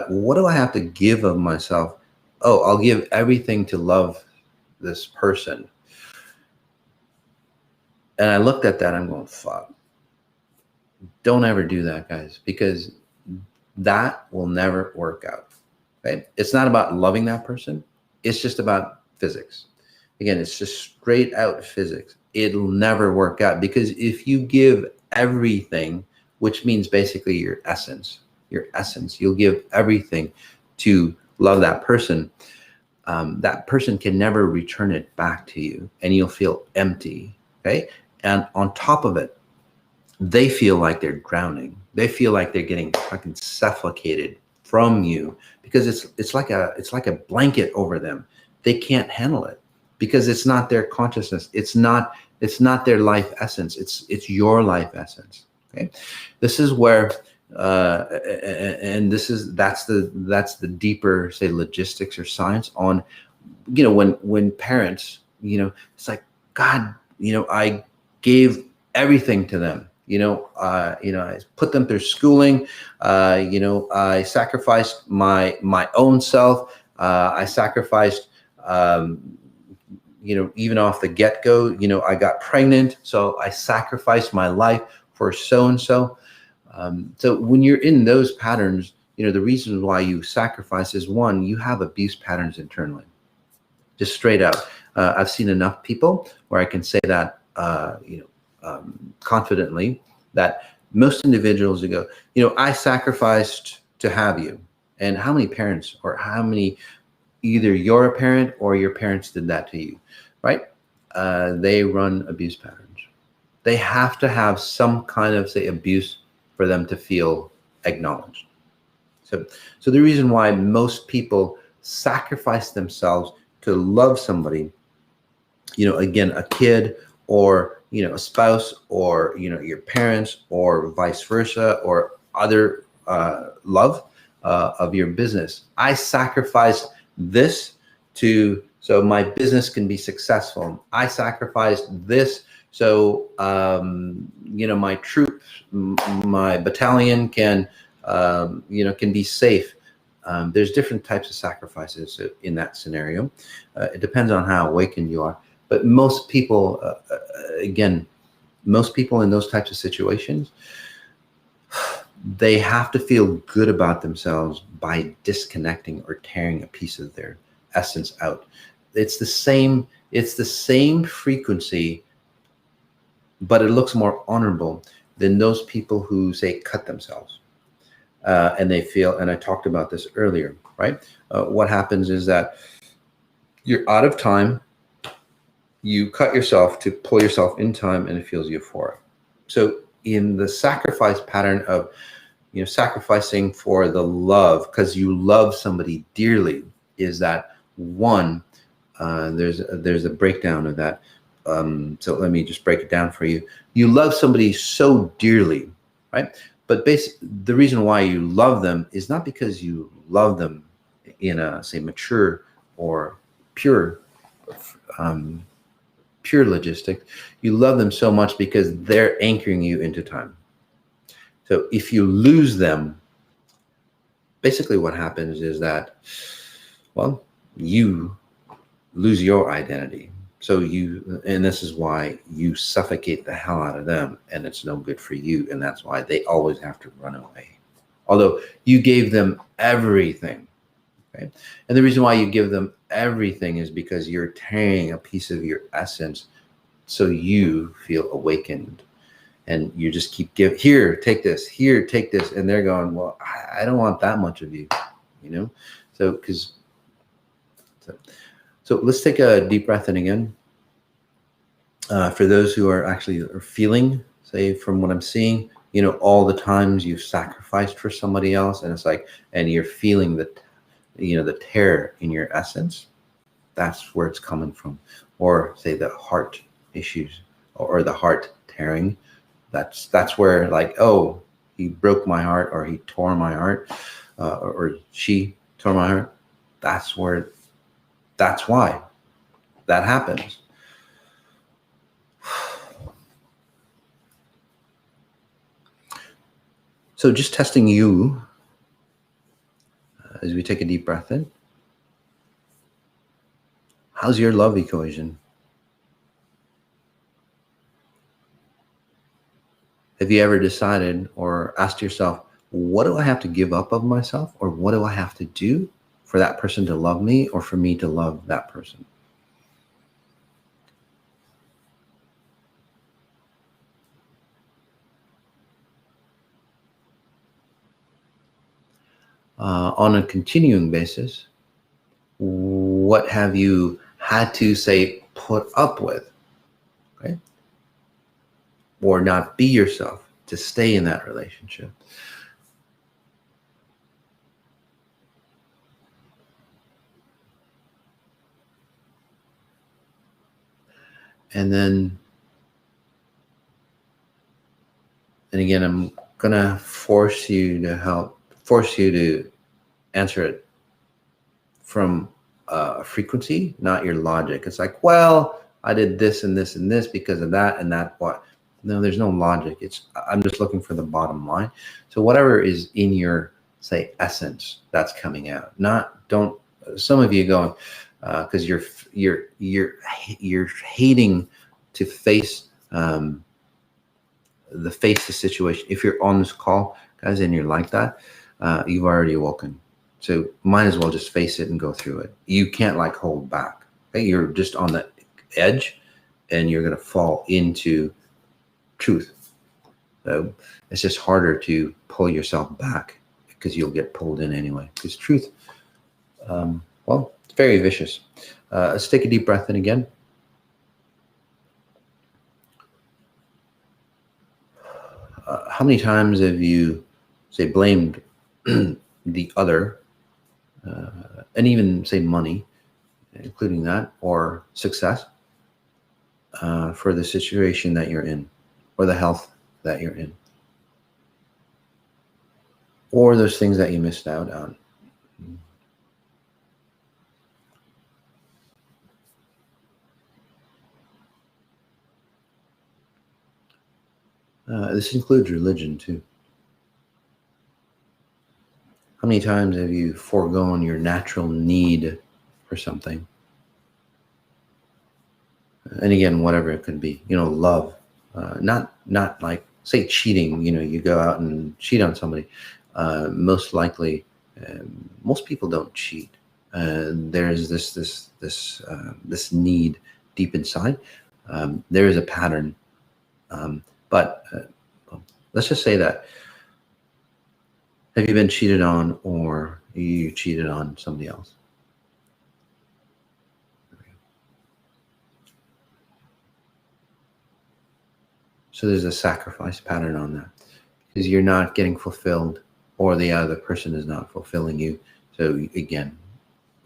S1: what do I have to give of myself? Oh, I'll give everything to love this person. And I looked at that, I'm going, fuck. Don't ever do that, guys, because that will never work out. Okay? It's not about loving that person. It's just about physics. Again, it's just straight out physics. It'll never work out because if you give everything, which means basically your essence, you'll give everything to love that person. That person can never return it back to you and you'll feel empty. Okay. And on top of it, they feel like they're drowning. They feel like they're getting fucking suffocated from you because it's like a blanket over them. They can't handle it because it's not their consciousness. It's not their life essence. It's your life essence. Okay. This is where and that's the deeper, say, logistics or science on, when parents, it's like, God, I gave everything to them. I put them through schooling. I sacrificed my own self. I sacrificed, even off the get-go, I got pregnant. So I sacrificed my life for so-and-so. So when you're in those patterns, the reason why you sacrifice is, one, you have abuse patterns internally, just straight out. I've seen enough people where I can say that, confidently, that most individuals who go, I sacrificed to have you. And how many parents or how many, either you're a parent or your parents did that to you, right? They run abuse patterns. They have to have some kind of, say, abuse for them to feel acknowledged. So the reason why most people sacrifice themselves to love somebody, again, a kid or, a spouse or, your parents or vice versa, or other love of your business. I sacrificed this so my business can be successful. I sacrificed this so, my troops, my battalion can be safe. There's different types of sacrifices in that scenario. It depends on how awakened you are. But most people, most people in those types of situations, they have to feel good about themselves by disconnecting or tearing a piece of their essence out. It's the same frequency, but it looks more honorable than those people who, say, cut themselves. And they feel, and I talked about this earlier, right? What happens is that you're out of time, you cut yourself to pull yourself in time, and it feels euphoric. So in the sacrifice pattern of, sacrificing for the love, because you love somebody dearly, is that one, there's a breakdown of that. So let me just break it down for you. You love somebody so dearly, right? But the reason why you love them is not because you love them in a, say, mature or pure pure logistic. You love them so much because they're anchoring you into time. So if you lose them, basically what happens is that, well, you lose your identity. So and this is why you suffocate the hell out of them, and it's no good for you. And that's why they always have to run away. Although you gave them everything. Okay? And the reason why you give them everything is because you're tearing a piece of your essence so you feel awakened. And you just keep here, take this, here, take this. And they're going, well, I don't want that much of you, So, so let's take a deep breath in again. For those who are actually feeling, say from what I'm seeing, all the times you've sacrificed for somebody else, and it's like, and you're feeling the tear in your essence, that's where it's coming from. Or say the heart issues or the heart tearing. That's where, like, oh, he broke my heart, or he tore my heart, or she tore my heart. That's why that happens. So just testing you as we take a deep breath in. How's your love equation? Have you ever decided or asked yourself, what do I have to give up of myself, or what do I have to do for that person to love me, or for me to love that person? On a continuing basis, what have you had to, say, put up with, okay? Or not be yourself to stay in that relationship? And then, and again, I'm gonna force you to answer it from a frequency, not your logic. It's like, well, I did this and this and this because of that and that. What? No, there's no logic. I'm just looking for the bottom line. So whatever is in your, say, essence, that's coming out. Don't. Some of you going because you're hating to face the situation. If you're on this call, guys, and you're like that, you've already awoken. So might as well just face it and go through it. You can't like hold back. Okay? You're just on the edge, and you're going to fall into truth. So it's just harder to pull yourself back because you'll get pulled in anyway. Because truth, well, it's very vicious. Let's take a deep breath in again. How many times have you, say, blamed the other, and even, say, money, including that, or success, for the situation that you're in, or the health that you're in, or those things that you missed out on? This includes religion too. How many times have you foregone your natural need for something? And again, whatever it could be, love, not like, say, cheating. You go out and cheat on somebody. Most likely, most people don't cheat. There's this need deep inside. There is a pattern, but let's just say that. Have you been cheated on, or you cheated on somebody else? So there's a sacrifice pattern on that, because you're not getting fulfilled, or the other person is not fulfilling you. So again,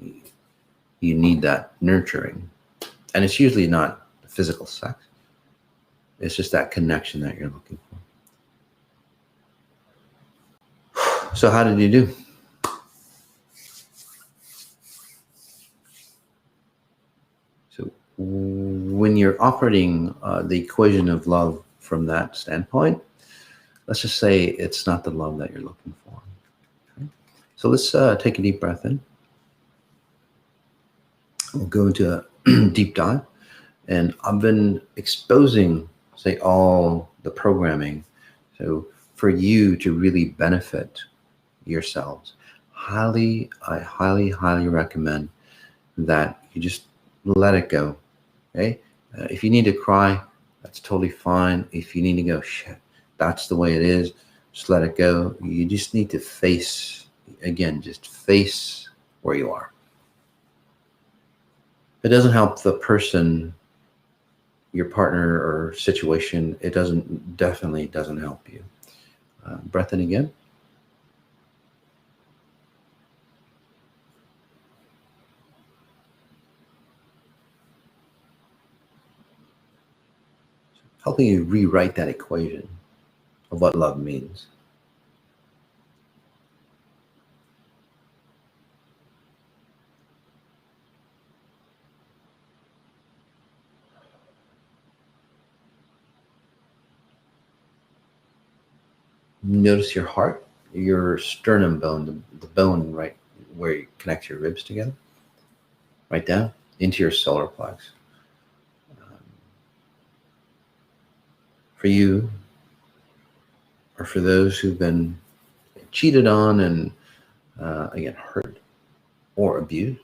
S1: you need that nurturing. And it's usually not physical sex. It's just that connection that you're looking for. So how did you do? So when you're operating the equation of love from that standpoint, let's just say it's not the love that you're looking for. Okay? So let's take a deep breath in. We'll go into a deep dive. And I've been exposing, say, all the programming. So for you to really benefit yourselves, I highly recommend that you just let it go. Okay. If you need to cry, that's totally fine. If you need to go, shit, that's the way it is, just let it go. You just need to face, again, just face where you are. It doesn't help the person, your partner or situation. It definitely doesn't help you. Breath in again. Helping you rewrite that equation of what love means. Notice your heart, your sternum bone, the bone right where you connect your ribs together, right down into your solar plex. For you, or for those who've been cheated on and again hurt or abused,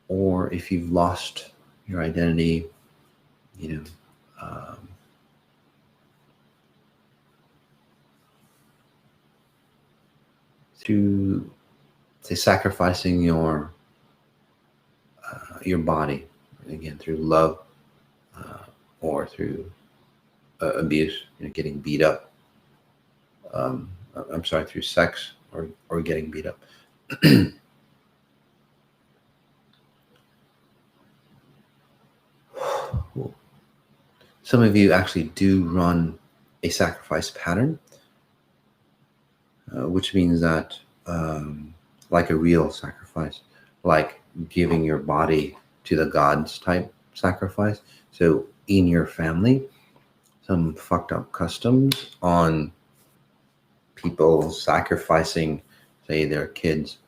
S1: or if you've lost your identity, you know, through, say, sacrificing your body, again through love or through abuse, getting beat up. I'm sorry, through sex or getting beat up. Some of you actually do run a sacrifice pattern, which means that, like a real sacrifice, like giving your body to the gods type sacrifice. So in your family, some fucked up customs on people sacrificing, say, their kids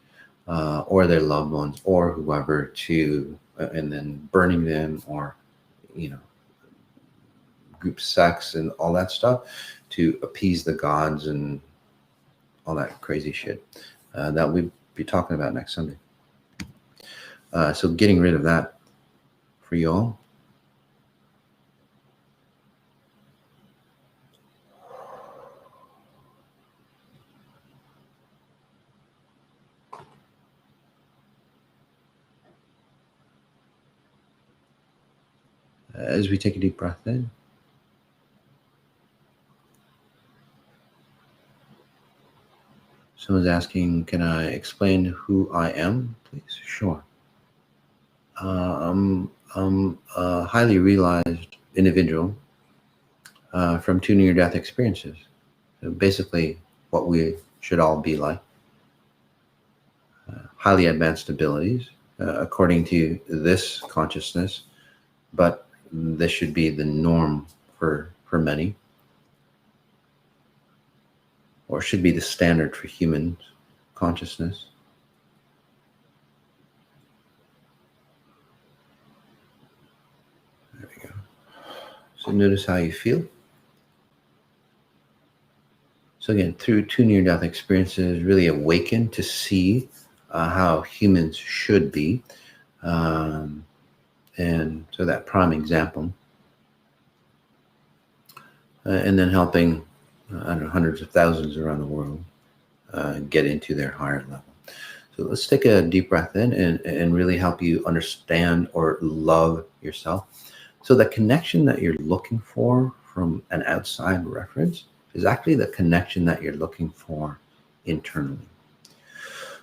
S1: or their loved ones or whoever to, and then burning them, or, group sex and all that stuff to appease the gods and all that crazy shit that we'll be talking about next Sunday. So getting rid of that for you all. As we take a deep breath in, someone's asking, can I explain who I am, please? Sure. I'm a highly realized individual from 2 near-death experiences. So basically, what we should all be like. Highly advanced abilities, according to this consciousness, but this should be the norm for many, or should be the standard for human consciousness. There we go. So notice how you feel. So again, through 2 near-death experiences, really awaken to see how humans should be. And so that prime example. And then helping, I don't know, hundreds of thousands around the world get into their higher level. So let's take a deep breath in and really help you understand or love yourself. So the connection that you're looking for from an outside reference is actually the connection that you're looking for internally.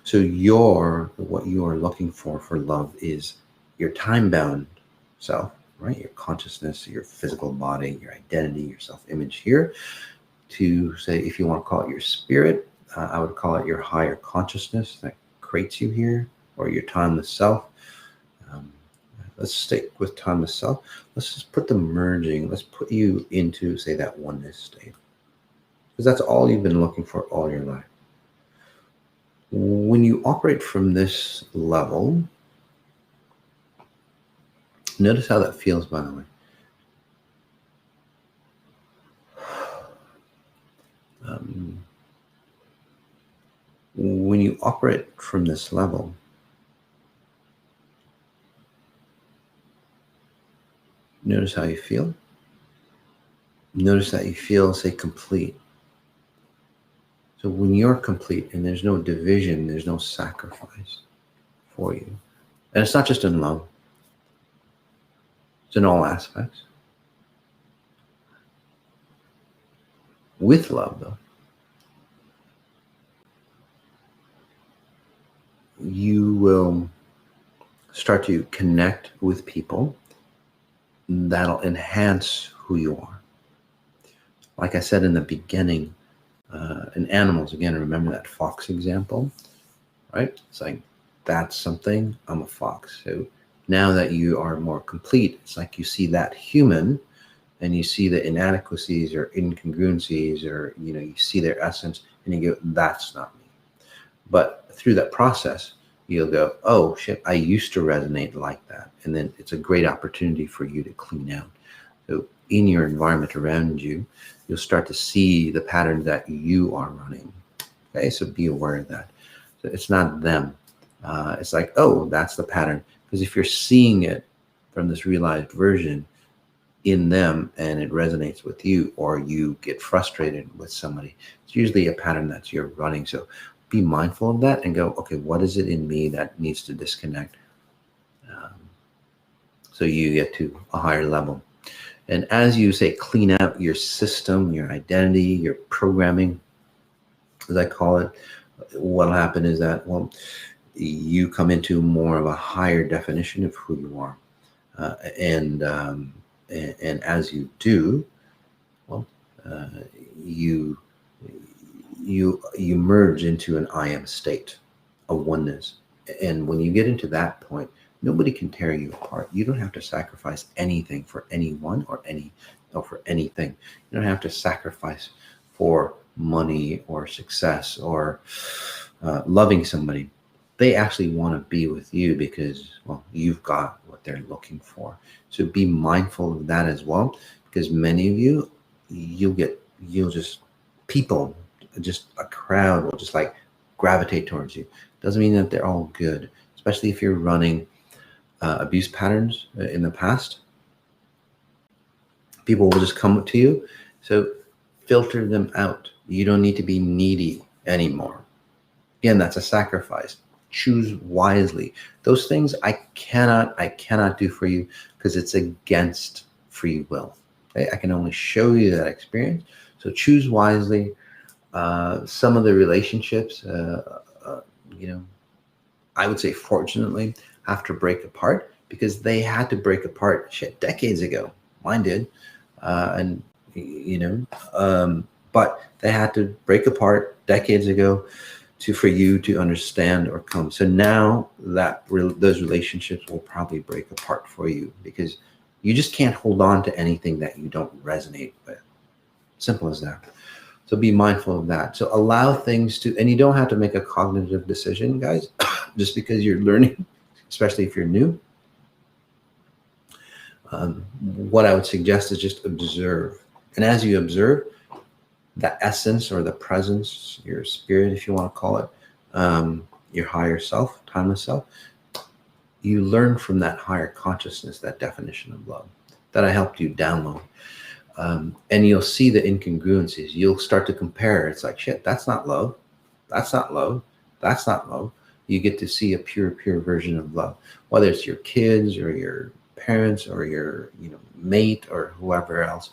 S1: So what you are looking for love is your time-bound self, right? Your consciousness, your physical body, your identity, your self-image here. To say, if you want to call it your spirit, I would call it your higher consciousness that creates you here or your timeless self. Um, let's stick with timeless self. Let's just put the merging, let's put you into, say, that oneness state. Because that's all you've been looking for all your life. When you operate from this level, notice how that feels, by the way. When you operate from this level, notice how you feel. Notice that you feel, say, complete. So when you're complete and there's no division, there's no sacrifice for you. And it's not just in love. It's in all aspects. With love, though, you will start to connect with people that'll enhance who you are. Like I said in the beginning, in animals, again, remember that fox example, right? It's like, that's something, I'm a fox. So now that you are more complete, it's like you see that human and you see the inadequacies or incongruencies, or, you see their essence and you go, that's not me. But through that process, you'll go, oh shit, I used to resonate like that. And then it's a great opportunity for you to clean out. So in your environment around you, you'll start to see the pattern that you are running. Okay, so be aware of that. So it's not them. It's like, oh, that's the pattern. Because if you're seeing it from this realized version in them and it resonates with you, or you get frustrated with somebody, it's usually a pattern that you're running. So be mindful of that and go, okay, what is it in me that needs to disconnect? So you get to a higher level. And as you say, clean out your system, your identity, your programming, as I call it, what'll happen is that, well, you come into more of a higher definition of who you are. And as you do, well, you merge into an I am state, a oneness. And when you get into that point, nobody can tear you apart. You don't have to sacrifice anything for anyone or for anything. You don't have to sacrifice for money or success or loving somebody. They actually want to be with you because, well, you've got what they're looking for. So be mindful of that as well, because many of you, people, just a crowd will just like gravitate towards you. Doesn't mean that they're all good, especially if you're running abuse patterns in the past. People will just come to you. So filter them out. You don't need to be needy anymore. Again, that's a sacrifice. Choose wisely. Those things I cannot do for you because it's against free will. Okay? I can only show you that experience. So choose wisely. Some of the relationships, I would say fortunately, have to break apart because they had to break apart decades ago. Mine did. But they had to break apart decades ago for you to understand or come. So now that those relationships will probably break apart for you because you just can't hold on to anything that you don't resonate with. Simple as that. So be mindful of that. So allow things to, and you don't have to make a cognitive decision, guys, just because you're learning, especially if you're new. What I would suggest is just observe. And as you observe, the essence or the presence, your spirit, if you want to call it, your higher self, timeless self, you learn from that higher consciousness, that definition of love that I helped you download. And you'll see the incongruencies. You'll start to compare. It's like, shit, that's not love. That's not love. That's not love. You get to see a pure version of love, whether it's your kids or your parents or your mate or whoever else,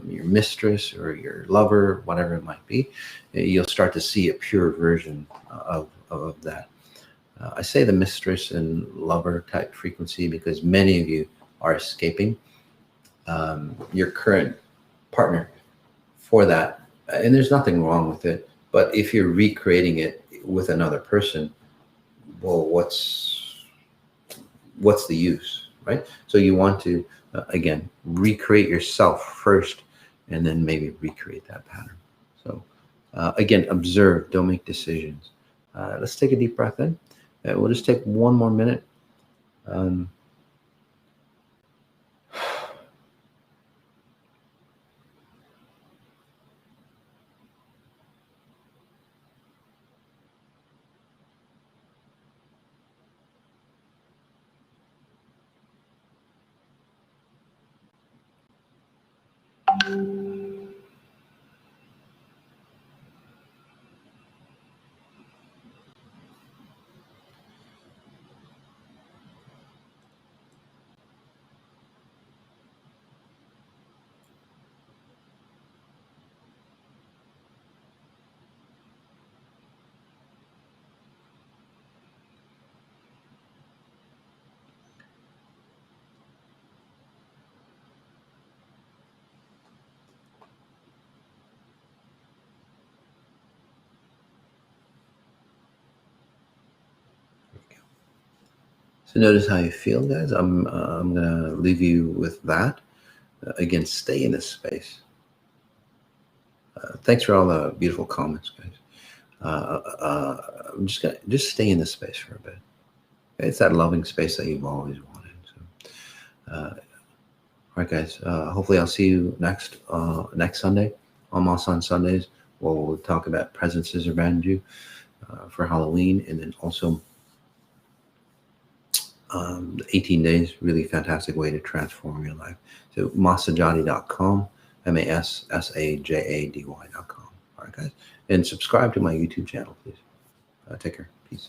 S1: your mistress or your lover, whatever it might be. You'll start to see a pure version of that. I say the mistress and lover type frequency because many of you are escaping your current partner for that, and there's nothing wrong with it. But if you're recreating it with another person, well, what's the use, right? So you want to, again, recreate yourself first, and then maybe recreate that pattern. So again, observe, don't make decisions. Let's take a deep breath in. We'll just take one more minute. Um, so notice how you feel, guys. I'm gonna leave you with that. Again, stay in this space. Thanks for all the beautiful comments, guys. I'm just gonna stay in this space for a bit. It's that loving space that you've always wanted. So, all right, guys. Hopefully, I'll see you next Sunday. Almost on Sundays. We'll talk about presences around you for Halloween, and then also 18 days. Really fantastic way to transform your life. So massajady.com, massajady.com. All right, guys, and subscribe to my YouTube channel, please. Take care. Peace.